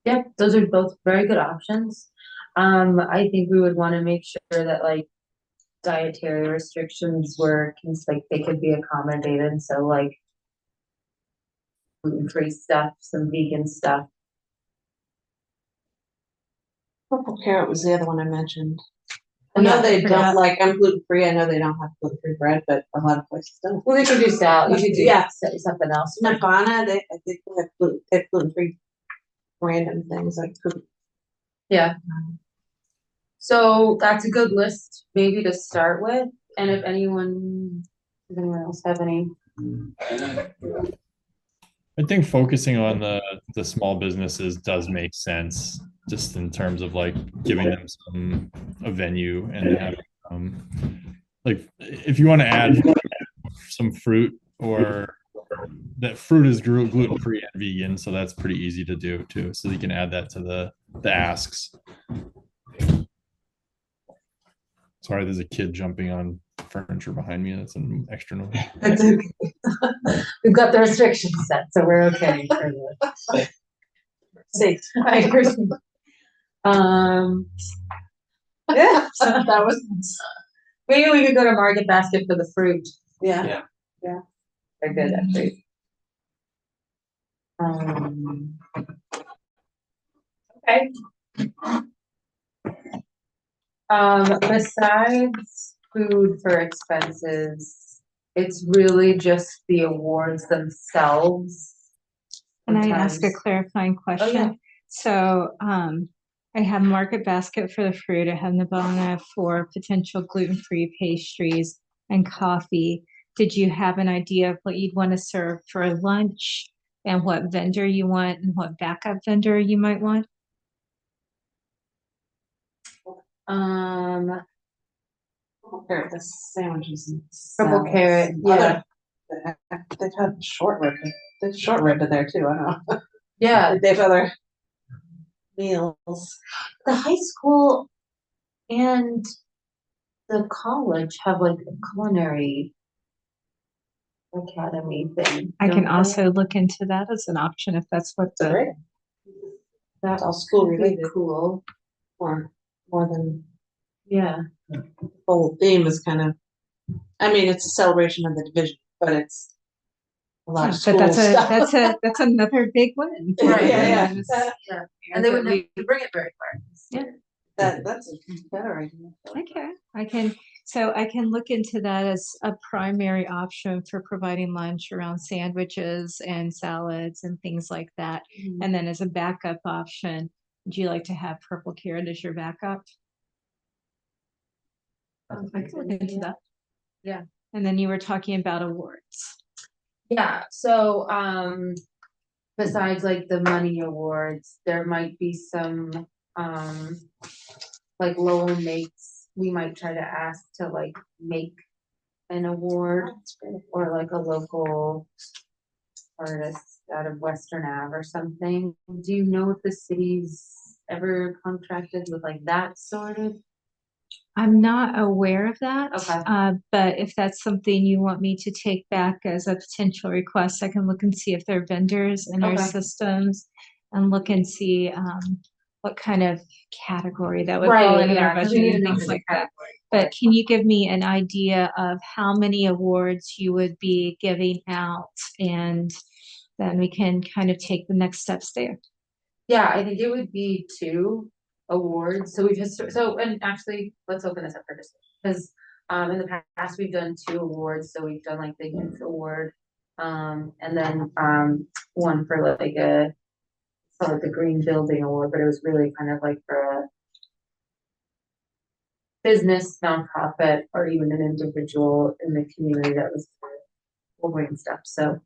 Speaker 10: Yeah, those are both very good options. I think we would want to make sure that like dietary restrictions were, like they could be accommodated, so like gluten-free stuff, some vegan stuff.
Speaker 7: Purple carrot was the other one I mentioned. I
Speaker 10: Yeah,
Speaker 7: know they
Speaker 10: I forgot.
Speaker 7: don't, like, I'm gluten-free, I know they don't have gluten-free bread, but a lot of places don't.
Speaker 10: Well, we could do salad, you could do
Speaker 7: Yeah.
Speaker 10: something else.
Speaker 7: Nirvana, I think they have gluten-free random things like cookies.
Speaker 10: Yeah. So that's a good list maybe to start with, and if anyone else have any?
Speaker 4: I think focusing on the small businesses does make sense, just in terms of like giving them a venue and having like if you want to add some fruit, or that fruit is gluten free and vegan, so that's pretty easy to do too. So you can add that to the asks. Sorry, there's a kid jumping on furniture behind me. That's an extra noise.
Speaker 10: That's okay. We've got the restrictions set, so we're okay for the
Speaker 7: Safe.
Speaker 10: I agree. Yeah, that was, maybe we could go to Market Basket for the fruit.
Speaker 7: Yeah.
Speaker 10: They're good at fruit. Okay. Besides food for expenses, it's really just the awards themselves.
Speaker 5: Can I ask a
Speaker 10: Sometimes.
Speaker 5: clarifying question? So, I have Market Basket for the fruit. I have Nirvana for potential gluten-free pastries and coffee. Did you have an idea of what you'd want to serve for lunch and what vendor you want and what backup vendor you might want?
Speaker 7: Carrot, the sandwiches. And
Speaker 10: Purple
Speaker 7: salads.
Speaker 10: carrot, yeah.
Speaker 7: They've had short rib. There's short rib in there too, I don't know.
Speaker 10: Yeah,
Speaker 7: They have other meals.
Speaker 10: the high school and the college have like a culinary academy thing.
Speaker 5: I can
Speaker 10: don't they?
Speaker 5: also look into that as an option if that's what the,
Speaker 7: Great. That's all school
Speaker 10: Pretty
Speaker 7: related,
Speaker 10: cool.
Speaker 7: or more than
Speaker 10: Yeah.
Speaker 7: the whole theme is kind of, I mean, it's a celebration of the division, but it's a lot of
Speaker 5: but
Speaker 7: school stuff.
Speaker 5: that's another big win.
Speaker 10: Right,
Speaker 7: Yeah.
Speaker 10: Yeah. And they wouldn't have to bring it very far.
Speaker 5: Yeah.
Speaker 7: That's a better idea.
Speaker 5: Okay, I can look into that as a primary option for providing lunch around sandwiches and salads and things like that. And then as a backup option, would you like to have purple carrot as your backup? I can look into that.
Speaker 10: Yeah.
Speaker 5: And then you were talking about awards.
Speaker 10: Yeah, so, besides like the money awards, there might be some, like Lowell makes, we might try to ask to like make an award or like a local artist out of Western Ave or something. Do you know if the city's ever contracted with like that sort of?
Speaker 5: I'm not aware of that.
Speaker 10: Okay.
Speaker 5: But if that's something you want me to take back as a potential request, I can look and see if there are vendors in our
Speaker 10: Okay.
Speaker 5: systems and look and see what kind of category that would
Speaker 10: Right,
Speaker 5: fall in
Speaker 10: yeah,
Speaker 5: our
Speaker 10: 'cause
Speaker 5: budget
Speaker 10: we
Speaker 5: and
Speaker 10: need to know
Speaker 5: things
Speaker 10: the
Speaker 5: like that.
Speaker 10: category.
Speaker 5: But can you give me an idea of how many awards you would be giving out? And then we can kind of take the next steps there.
Speaker 10: Yeah, I think it would be 2 awards. So we just, so, and actually, let's open this up for discussion. Because, in the past, we've done 2 awards. So we've done like the youth award, and then, one for like a, called it the green building award, but it was really kind of like for a business, nonprofit, or even an individual in the community that was awarding stuff. So,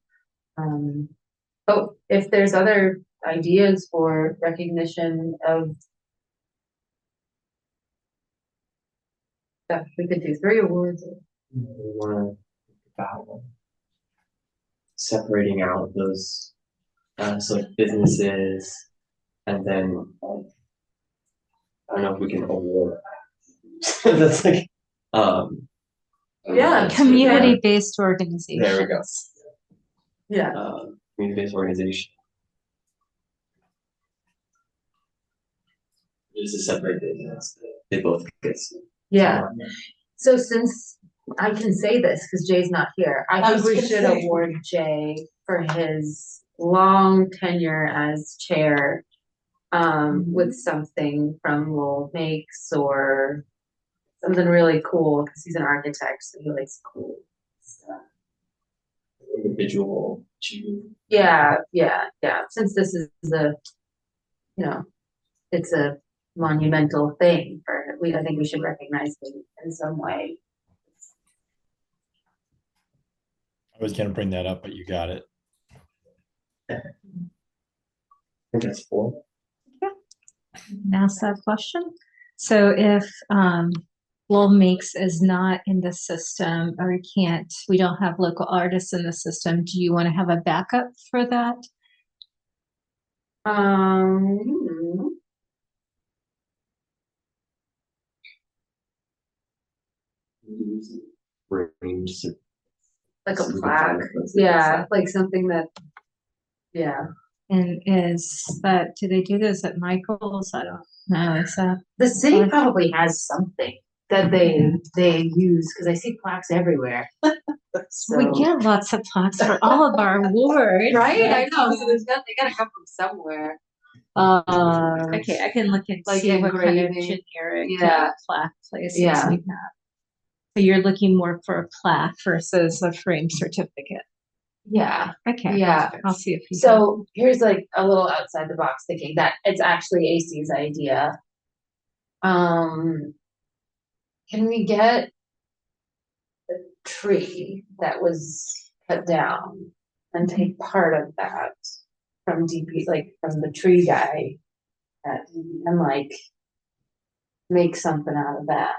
Speaker 10: oh, if there's other ideas for recognition of stuff, we could do 3 awards.
Speaker 11: We want to about separating out those so like businesses, and then I don't know if we can award. That's like
Speaker 10: Yeah,
Speaker 5: Community-based organizations.
Speaker 11: There we go.
Speaker 10: Yeah.
Speaker 11: Community-based organization. Just to separate business, they both get.
Speaker 10: Yeah. So since I can say this because Jay's not here, I think we should award Jay for his long tenure as chair, with something from Lowell Makes or something really cool because he's an architect, so he likes cool stuff.
Speaker 11: Individual.
Speaker 10: Yeah. Since this is it's a monumental thing I think we should recognize him in some way.
Speaker 4: I was gonna bring that up, but you got it.
Speaker 11: I think that's 4.
Speaker 5: Ask that question. So if Lowell Makes is not in the system, or we don't have local artists in the system, do you want to have a backup for that?
Speaker 10: Like a plaque. Yeah, like something that, yeah.
Speaker 5: And do they do this at Michael's? I don't know. Is that
Speaker 10: The city probably has something that they use because I see plaques everywhere. So,
Speaker 5: we get lots of plaques for all of our awards.
Speaker 10: right? I know. So they gotta come from somewhere.
Speaker 5: Okay, I can look and
Speaker 10: like
Speaker 5: see what kind of
Speaker 10: engraving.
Speaker 5: generic
Speaker 10: Yeah.
Speaker 5: plaque places
Speaker 10: Yeah.
Speaker 5: we have. So you're looking more for a plaque versus a frame certificate.
Speaker 10: Yeah.
Speaker 5: Okay.
Speaker 10: Yeah.
Speaker 5: I'll see if you
Speaker 10: So here's like a little outside the box thinking that it's actually AC's idea. Can we get a tree that was cut down and take part of that from DP, like from the tree guy, and like make something out of that?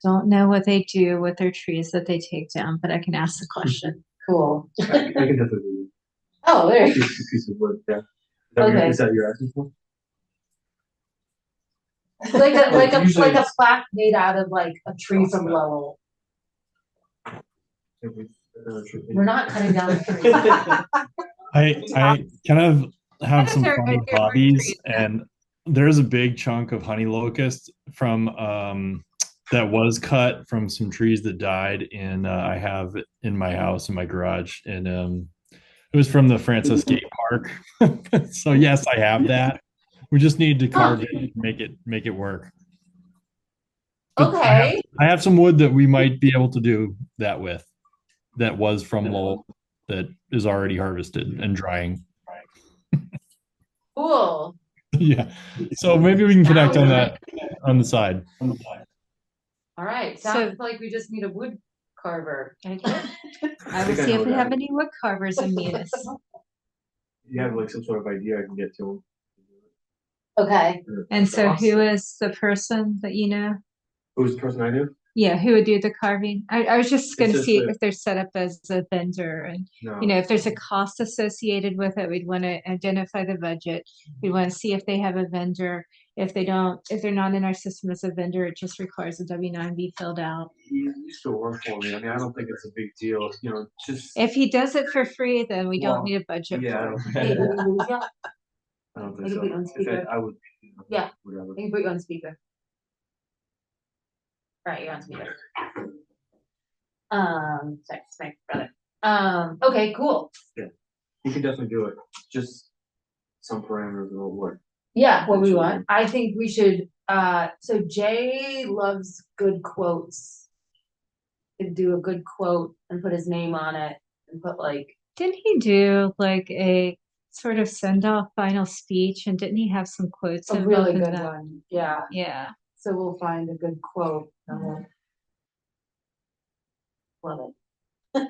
Speaker 5: don't know what they do with their trees that they take down, but I can ask the question.
Speaker 10: Cool.
Speaker 9: I can definitely.
Speaker 10: Oh, there.
Speaker 9: Piece of wood, yeah.
Speaker 10: Okay.
Speaker 9: Is that you're asking for?
Speaker 10: Like
Speaker 9: Usually
Speaker 10: a plaque made out of like a tree from Lowell. We're not cutting down the tree.
Speaker 4: I kind of have some
Speaker 5: They're
Speaker 4: funny
Speaker 5: different
Speaker 4: hobbies,
Speaker 5: trees.
Speaker 4: and there's a big chunk of honey locust from that was cut from some trees that died in I have in my house in my garage, and it was from the Francis Gate Park. So yes, I have that. We just need to carve it and make it work. But
Speaker 10: Okay.
Speaker 4: I have some wood that we might be able to do that with. That was from Lowell, that is already harvested and drying.
Speaker 10: Cool.
Speaker 4: Yeah. So maybe we can connect on that on the side.
Speaker 3: All right, sounds like we just need a wood carver.
Speaker 5: I will
Speaker 9: think I
Speaker 5: see
Speaker 9: know
Speaker 5: if we
Speaker 9: that.
Speaker 5: have any wood carvers in Munis.
Speaker 9: You have like some sort of idea I can get to
Speaker 3: Okay,
Speaker 9: them.
Speaker 5: And so who is the person that you know?
Speaker 9: Who's the person I knew?
Speaker 5: Yeah, who would do the carving? I was just gonna
Speaker 9: just
Speaker 5: see
Speaker 9: a-
Speaker 5: if they're set up as a vendor and,
Speaker 9: No.
Speaker 5: you know, if there's a cost associated with it, we'd want to identify the budget. We want to see if they have a vendor. If they don't, if they're not in our system as a vendor, it just requires a W-9 be filled out.
Speaker 9: He used to work for me. I mean, I don't think it's a big deal, you know, just.
Speaker 5: If he does it for free, then we don't
Speaker 9: Well,
Speaker 5: need a budget
Speaker 9: Yeah, I
Speaker 5: for
Speaker 9: don't
Speaker 5: it.
Speaker 9: think,
Speaker 3: hey, did we lose you?
Speaker 9: I don't
Speaker 3: I
Speaker 9: think
Speaker 3: can
Speaker 9: so.
Speaker 3: put you on
Speaker 9: If
Speaker 3: speaker.
Speaker 9: I would.
Speaker 3: Yeah.
Speaker 9: Whatever.
Speaker 3: I can put you on speaker. Right, you're on speaker. Sorry, it's my brother. Okay, cool.
Speaker 9: You can definitely do it. Just some parameters will work.
Speaker 3: Yeah, what we
Speaker 9: Sure.
Speaker 3: want. I think we should, so Jay loves good quotes. Could do a good quote and put his name on it and put like,
Speaker 5: Didn't he do like a sort of send-off final speech and didn't he have some quotes
Speaker 3: a
Speaker 5: involved
Speaker 3: really
Speaker 5: in
Speaker 3: good
Speaker 5: that?
Speaker 3: one. Yeah,
Speaker 5: Yeah.
Speaker 3: so we'll find a good quote and we'll. Love it.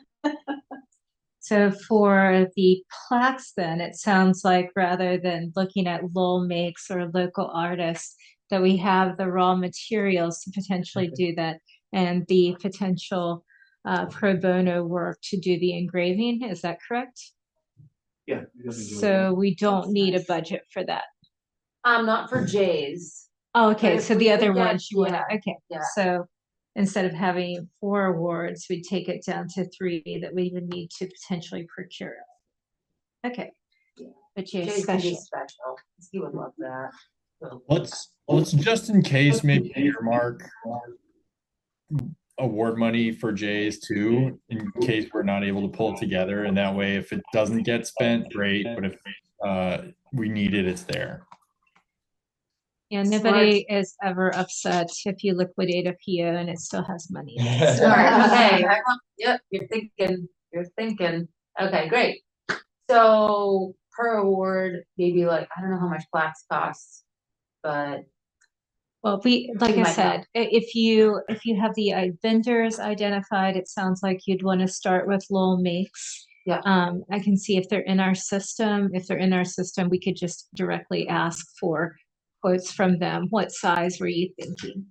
Speaker 5: So for the plaques, then it sounds like rather than looking at Lowell makes or local artists, that we have the raw materials to potentially do that and the potential pro bono work to do the engraving. Is that correct?
Speaker 9: Yeah. you definitely do it.
Speaker 5: So we don't need a budget for that.
Speaker 3: Not for Jay's.
Speaker 5: Oh, okay.
Speaker 3: But
Speaker 5: So
Speaker 3: if
Speaker 5: the
Speaker 3: we
Speaker 5: other
Speaker 3: could get-
Speaker 5: ones you want to,
Speaker 3: yeah,
Speaker 5: okay.
Speaker 3: yeah.
Speaker 5: So instead of having 4 awards, we'd take it down to 3 that we would need to potentially procure. Okay.
Speaker 3: Yeah.
Speaker 5: But Jay's
Speaker 3: Jay's gonna be
Speaker 5: special.
Speaker 3: special. He would love that. So-
Speaker 4: Let's just in case maybe earmark award money for J's too, in case we're not able to pull it together. And that way, if it doesn't get spent, great. But if we need it, it's there.
Speaker 5: Yeah, nobody is ever upset if you liquidate a PO and it still has money. in it.
Speaker 3: Smart, okay, yep, you're thinking, okay, great. So per award, maybe like, I don't know how much plaques cost, but
Speaker 5: Well, like
Speaker 3: You
Speaker 5: I
Speaker 3: might
Speaker 5: said, if you have the vendors identified, it sounds like you'd want to start with Lowell makes.
Speaker 3: Yeah.
Speaker 5: I can see if they're in our system. If they're in our system, we could just directly ask for quotes from them. What size were you thinking?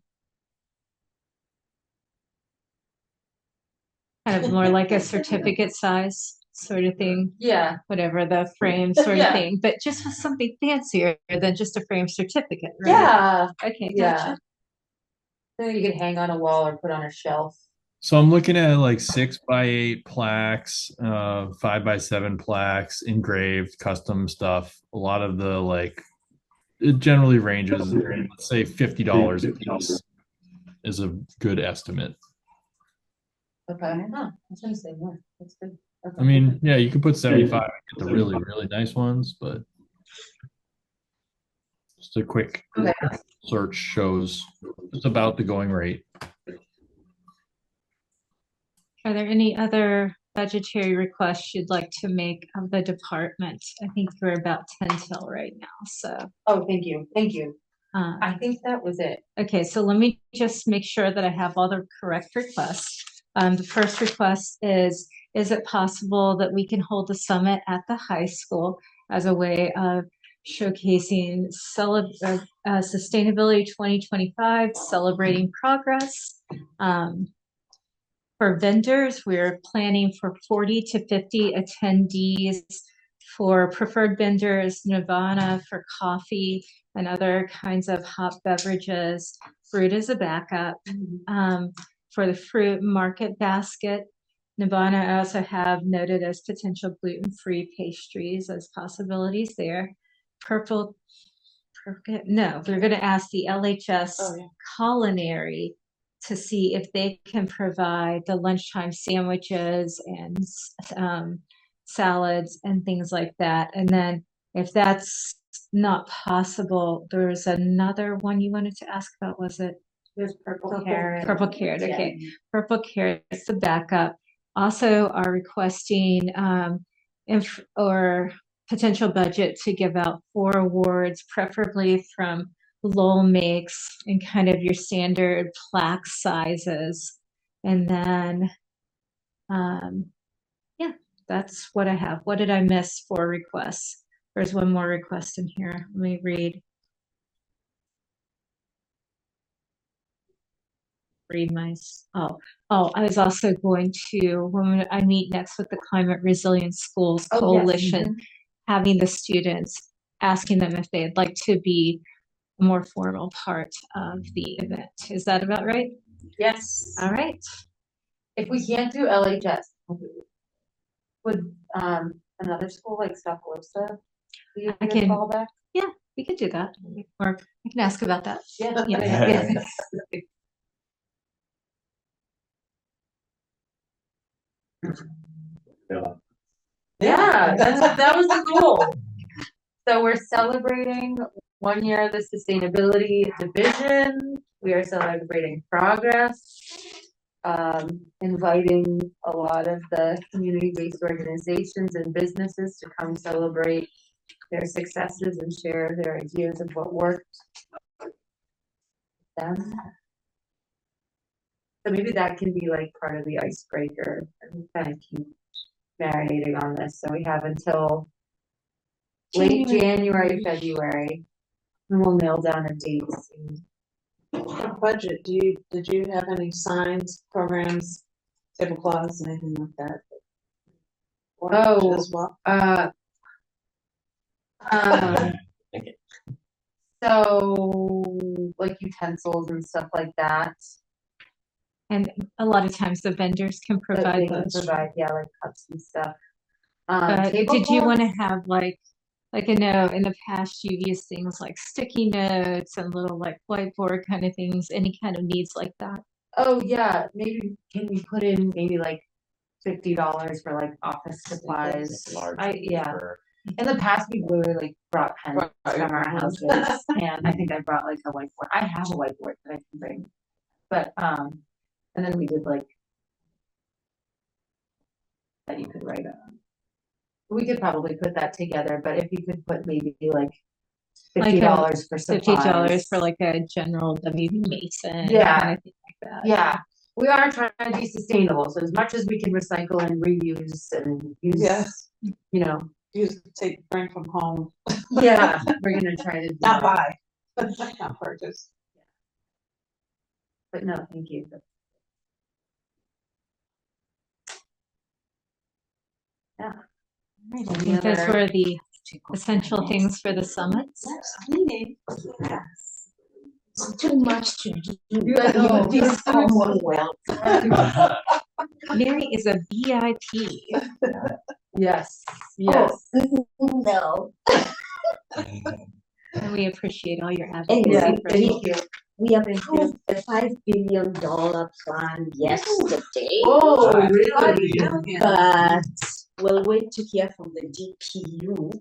Speaker 5: Kind of more like a certificate size sort of thing,
Speaker 3: yeah,
Speaker 5: whatever the frame sort of
Speaker 3: Yeah.
Speaker 5: thing, but just with something fancier than just a frame certificate, right?
Speaker 3: yeah,
Speaker 5: Okay,
Speaker 3: yeah.
Speaker 5: gotcha.
Speaker 3: Then you could hang on a wall or put on a shelf.
Speaker 4: So I'm looking at like 6x8 plaques, 5x7 plaques, engraved, custom stuff. A lot of the like, it generally ranges, let's say $50 a piece is a good estimate.
Speaker 3: Okay, huh, I was gonna say more, that's good. Okay.
Speaker 4: I mean, yeah, you could put 75 and get the really, really nice ones, but just a quick
Speaker 3: Okay.
Speaker 4: search shows it's about the going rate.
Speaker 5: Are there any other budgetary requests you'd like to make of the department? I think we're about 10 till right now, so.
Speaker 3: Oh, thank you.
Speaker 5: uh,
Speaker 3: I think that was it.
Speaker 5: Okay, so let me just make sure that I have all the correct requests. The first request is it possible that we can hold a summit at the high school as a way of showcasing Sustainability 2025, celebrating progress? For vendors, we're planning for 40 to 50 attendees. For preferred vendors, Nirvana for coffee and other kinds of hot beverages. Fruit is a backup. For the fruit market basket, Nirvana I also have noted as potential gluten-free pastries as possibilities there. We're going to ask the LHS Culinary to see if they can provide the lunchtime sandwiches and salads and things like that. And then if that's not possible, there's another one you wanted to ask about, was it?
Speaker 3: There's purple carrot.
Speaker 5: Purple carrot, okay. Purple carrot is the backup. Also are requesting or potential budget to give out 4 awards, preferably from Lowell makes and kind of your standard plaque sizes. And then, yeah, that's what I have. What did I miss for requests? There's one more request in here. Let me read my, I was also going to, when I meet next with the Climate Resilient Schools
Speaker 7: Oh, yes.
Speaker 5: Coalition, having the students, asking them if they'd like to be a more formal part of the event. Is that about right?
Speaker 10: Yes.
Speaker 5: All right.
Speaker 10: If we can't do LHS, would another school like South Calista be a
Speaker 5: I
Speaker 10: good
Speaker 5: can-
Speaker 10: fallback?
Speaker 5: Yeah, we could do that. Or I can ask about that.
Speaker 10: Yeah.
Speaker 5: Yeah.
Speaker 10: Yeah, that was the goal. So we're celebrating 1 year of the sustainability division. We are celebrating progress. Inviting a lot of the community-based organizations and businesses to come celebrate their successes and share their ideas of what worked. Them. So maybe that can be like part of the icebreaker and kind of keep marinating on this. So we have until late January, February, and we'll nail down a date soon.
Speaker 7: What budget, did you have any signs, programs, tablecloths, anything like that? Or
Speaker 10: Oh,
Speaker 7: as well?
Speaker 10: So like utensils and stuff like that.
Speaker 5: And a lot of times the vendors can
Speaker 10: That they
Speaker 5: provide
Speaker 10: can
Speaker 5: those.
Speaker 10: provide, yeah, like cups and stuff.
Speaker 5: Did you want to
Speaker 10: tablecloths?
Speaker 5: have like I know in the past you've used things like sticky notes and little like whiteboard kind of things, any kind of needs like that?
Speaker 10: Oh, yeah, maybe can we put in maybe like $50 for like office supplies? In the past, we literally like brought pens from our houses, and I think I brought like a whiteboard. I have a whiteboard that I can bring. But and then we did like that you could write on. We could probably put that together, but if you could put maybe like $50 for supplies.
Speaker 5: $50 for like a general WB Mason.
Speaker 10: Yeah.
Speaker 5: Kind of thing like that.
Speaker 10: Yeah, we are trying to be sustainable, so as much as we can recycle and reuse and use,
Speaker 7: Yes.
Speaker 10: you know,
Speaker 7: Bring from home,
Speaker 10: yeah, we're gonna try to do
Speaker 7: not
Speaker 10: that.
Speaker 7: buy, not purchase.
Speaker 10: But no, thank you. Yeah.
Speaker 5: I think those were the essential things for the summit.
Speaker 8: Yes. It's too much to do.
Speaker 10: You're like, oh,
Speaker 8: This Commonwealth.
Speaker 5: Mary is a VIP.
Speaker 10: Yes, yes.
Speaker 8: No.
Speaker 5: And we appreciate all your
Speaker 8: And
Speaker 5: advocacy. for
Speaker 8: we approved the $5 billion plan yesterday.
Speaker 10: Oh, really?
Speaker 8: But we'll wait to hear from the DPU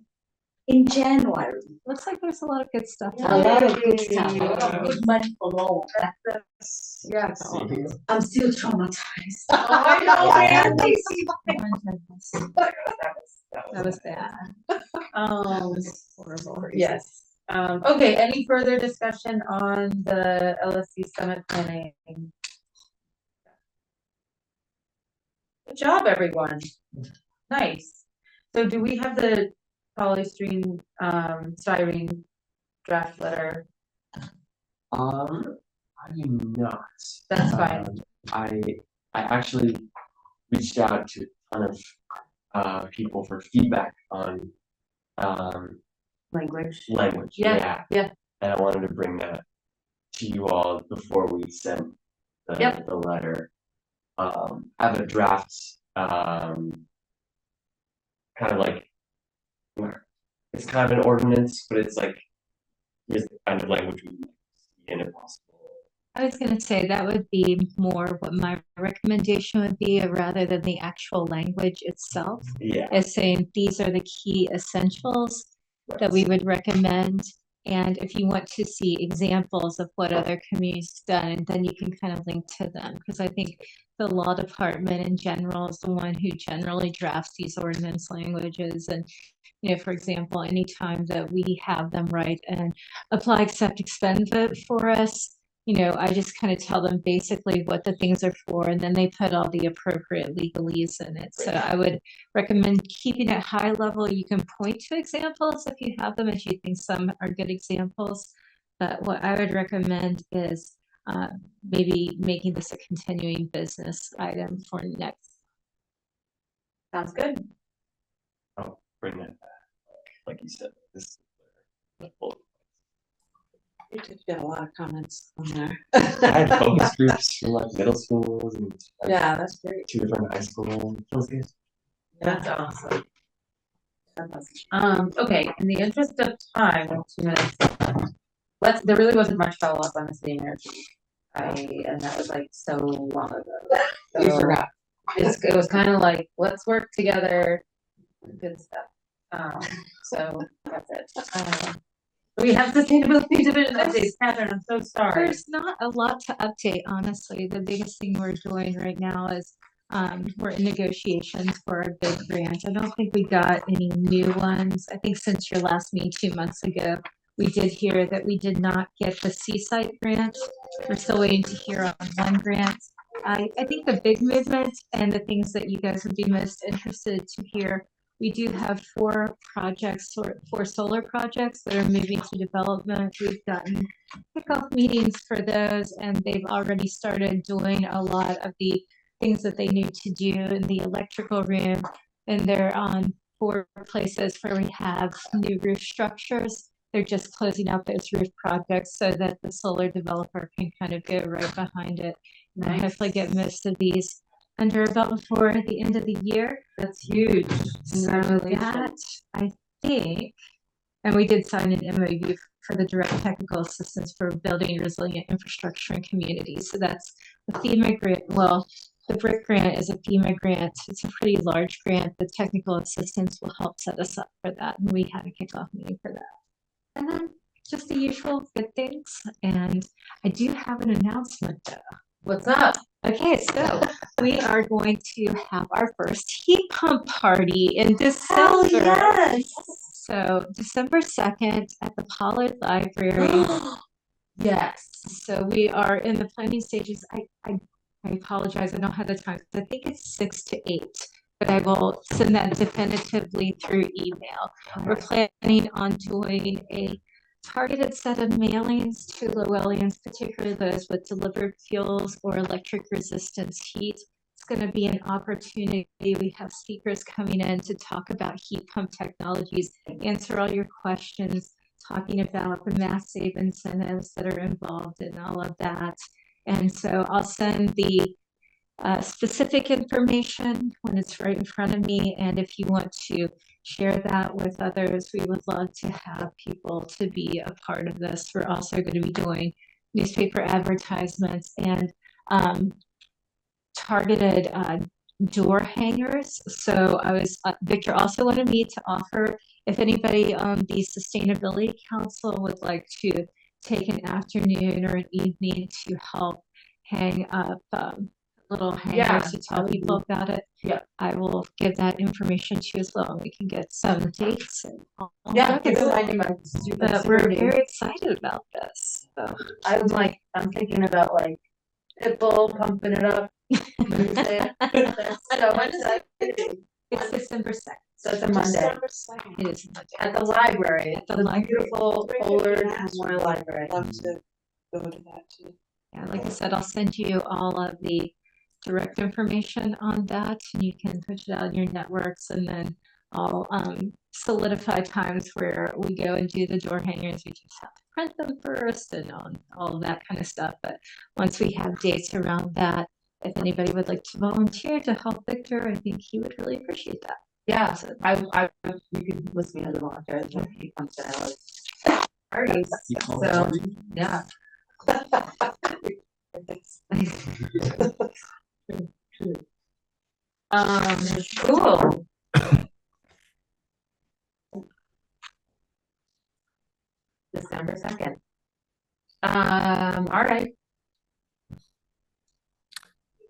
Speaker 8: in January.
Speaker 5: Looks like there's a lot of good stuff.
Speaker 8: A lot of good stuff, a lot of good money for Lowell.
Speaker 10: Yes.
Speaker 8: I'm still traumatized.
Speaker 10: Oh, I know, man.
Speaker 5: That was bad.
Speaker 10: Horrible. Yes. Okay, any further discussion on the LSC summit planning? Good job, everyone. Nice. So do we have the polystyrene, styrene draft letter?
Speaker 11: I do not.
Speaker 10: That's fine.
Speaker 11: I actually reached out to a ton of people for feedback on
Speaker 10: Language.
Speaker 11: Yeah.
Speaker 10: Yeah.
Speaker 11: And I wanted to bring that to you all before we sent the letter. I have a draft, kind of like, it's kind of an ordinance, but it's like, here's the kind of language we see in it possible.
Speaker 5: I was going to say that would be more what my recommendation would be rather than the actual language itself.
Speaker 11: Yeah.
Speaker 5: Is saying these are the key essentials that we would recommend. And if you want to see examples of what other communities done, then you can kind of link to them. Because I think the law department in general is the one who generally drafts these ordinance languages. And for example, anytime that we have them write and apply, accept, expend vote for us, I just kind of tell them basically what the things are for, and then they put all the appropriate legalese in it. So I would recommend keeping it high level. You can point to examples if you have them, if you think some are good examples. But what I would recommend is maybe making this a continuing business item for next.
Speaker 10: Sounds good.
Speaker 11: Oh, bring it back. Like you said, this is
Speaker 7: You did get a lot of comments on there.
Speaker 11: I had focus groups from like middle schools and like,
Speaker 7: Yeah, that's great.
Speaker 11: 2 different high schools. It feels good.
Speaker 10: That's awesome. Okay, in the interest of time, we have 2 minutes. There really wasn't much follow-up on the city energy. And that was like so long ago.
Speaker 7: You
Speaker 10: So
Speaker 7: forgot.
Speaker 10: it was kind of like, let's work together, good stuff. So that's it. We have sustainability division updates. Catherine, I'm so sorry.
Speaker 5: There's not a lot to update, honestly. The biggest thing we're doing right now is we're in negotiations for a big grant. I don't think we got any new ones. I think since your last meeting 2 months ago, we did hear that we did not get the Seaside grant. We're still waiting to hear on one grant. I think the big movement and the things that you guys would be most interested to hear, we do have 4 projects, or 4 solar projects that are moving to development. We've gotten kickoff meetings for those, and they've already started doing a lot of the things that they need to do in the electrical room. And they're on 4 places where we have new roof structures. They're just closing out those roof projects so that the solar developer can kind of go right behind it. And hopefully get most of these under a belt before the end of the year.
Speaker 10: That's huge.
Speaker 5: So that, I think, and we did sign an MOU for the direct technical assistance for building resilient infrastructure in communities. So that's the FEMA grant. Well, the BRIC grant is a FEMA grant. It's a pretty large grant. The technical assistance will help set us up for that. And we had a kickoff meeting for that. And then just the usual good things. And I do have an announcement though.
Speaker 10: What's up?
Speaker 5: Okay, so we are going to have our first heat pump party in December.
Speaker 7: Yes.
Speaker 5: So December 2nd at the Pollard Library.
Speaker 10: Yes.
Speaker 5: So we are in the planning stages. I apologize, I don't have the time. I think it's 6 to 8, but I will send that definitively through email. We're planning on doing a targeted set of mailings to Lowellians, particularly those with delivered fuels or electric resistance heat. It's going to be an opportunity. We have speakers coming in to talk about heat pump technologies, answer all your questions, talking about the mass save incentives that are involved in all of that. And so I'll send the specific information when it's right in front of me. And if you want to share that with others, we would love to have people to be a part of this. We're also going to be doing newspaper advertisements and targeted door hangers. So Victor also wanted me to offer, if anybody on the Sustainability Council would like to take an afternoon or an evening to help hang up little hangers to tell people about it.
Speaker 10: Yeah,
Speaker 5: I will give that information to you as well. We can get some dates and all
Speaker 10: yeah,
Speaker 5: that. But we're very excited about this. So
Speaker 10: I'm thinking about like Pitbull pumping it up. So
Speaker 5: it's December 2nd.
Speaker 10: So it's a Monday.
Speaker 5: It is Monday.
Speaker 10: At the library.
Speaker 5: At the library.
Speaker 10: Beautiful Pollard Memorial Library.
Speaker 7: I'd love to go to that too.
Speaker 5: Yeah, like I said, I'll send you all of the direct information on that, and you can push it out in your networks, and then I'll solidify times where we go and do the door hangers. We just have to print them first and all of that kind of stuff. But once we have dates around that, if anybody would like to volunteer to help Victor, I think he would really appreciate that.
Speaker 10: Yeah, so you could list me as a volunteer. He comes to parties. So yeah. Cool. December 2nd. All right.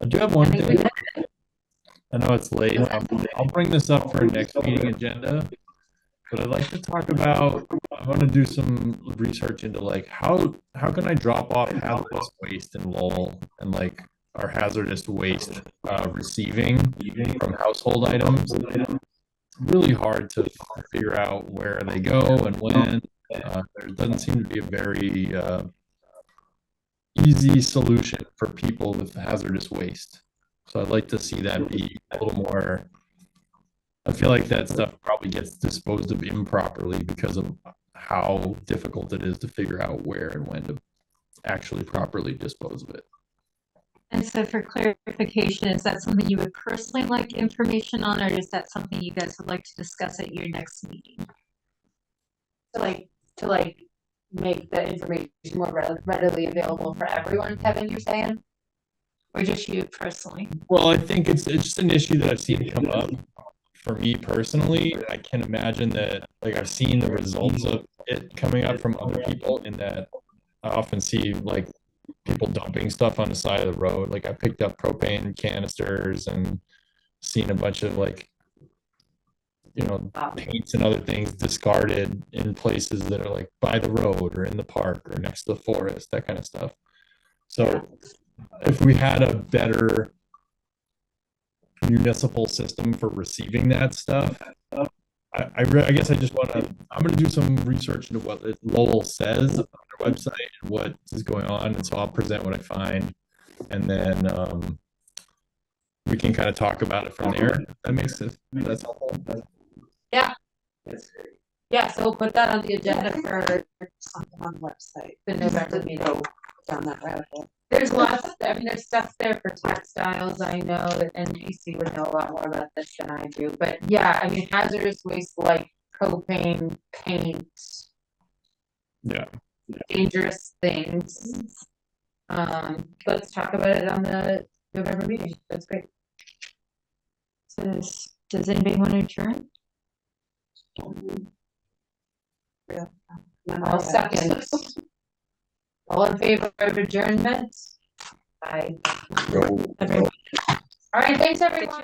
Speaker 4: I do have one thing. I know it's late. I'll bring this up for our next meeting agenda. but I'd like to talk about, I want to do some research into like how can I drop off hazardous waste in Lowell and like our hazardous waste receiving from household items. Really hard to figure out where they go and when. There doesn't seem to be a very easy solution for people with hazardous waste. So I'd like to see that be a little more. I feel like that stuff probably gets disposed of improperly because of how difficult it is to figure out where and when to actually properly dispose of it.
Speaker 5: And so for clarification, is that something you would personally like information on, or is that something you guys would like to discuss at your next meeting?
Speaker 10: To make the information more readily available for everyone, Kevin, you're saying?
Speaker 5: Or just you personally?
Speaker 4: Well, I think it's just an issue that I've seen come up. For me personally, I can imagine that like I've seen the results of it coming up from other people in that I often see like people dumping stuff on the side of the road. Like I picked up propane canisters and seen a bunch of like, you know, paints and other things discarded in places that are like by the road or in the park or next to the forest, that kind of stuff. So if we had a better municipal system for receiving that stuff, I guess I just want to, I'm going to do some research into what Lowell says on their website and what is going on. And so I'll present what I find. And then we can kind of talk about it from there. That makes sense. That's helpful.
Speaker 10: Yeah. Yeah, so we'll put that on the agenda for
Speaker 7: Something on the website.
Speaker 10: the November meeting.
Speaker 7: Down that rabbit hole.
Speaker 10: There's lots, I mean, there's stuff there for textiles, I know that NGC would know a lot more about this than I do, but yeah, I mean, hazardous waste like propane, paint.
Speaker 4: Yeah.
Speaker 10: Dangerous things. Let's talk about it on the November meeting, that's great.
Speaker 5: Does anybody want to adjourn?
Speaker 7: Yeah.
Speaker 10: I'll second. All in favor of adjournment? Aye. All right, thanks everyone.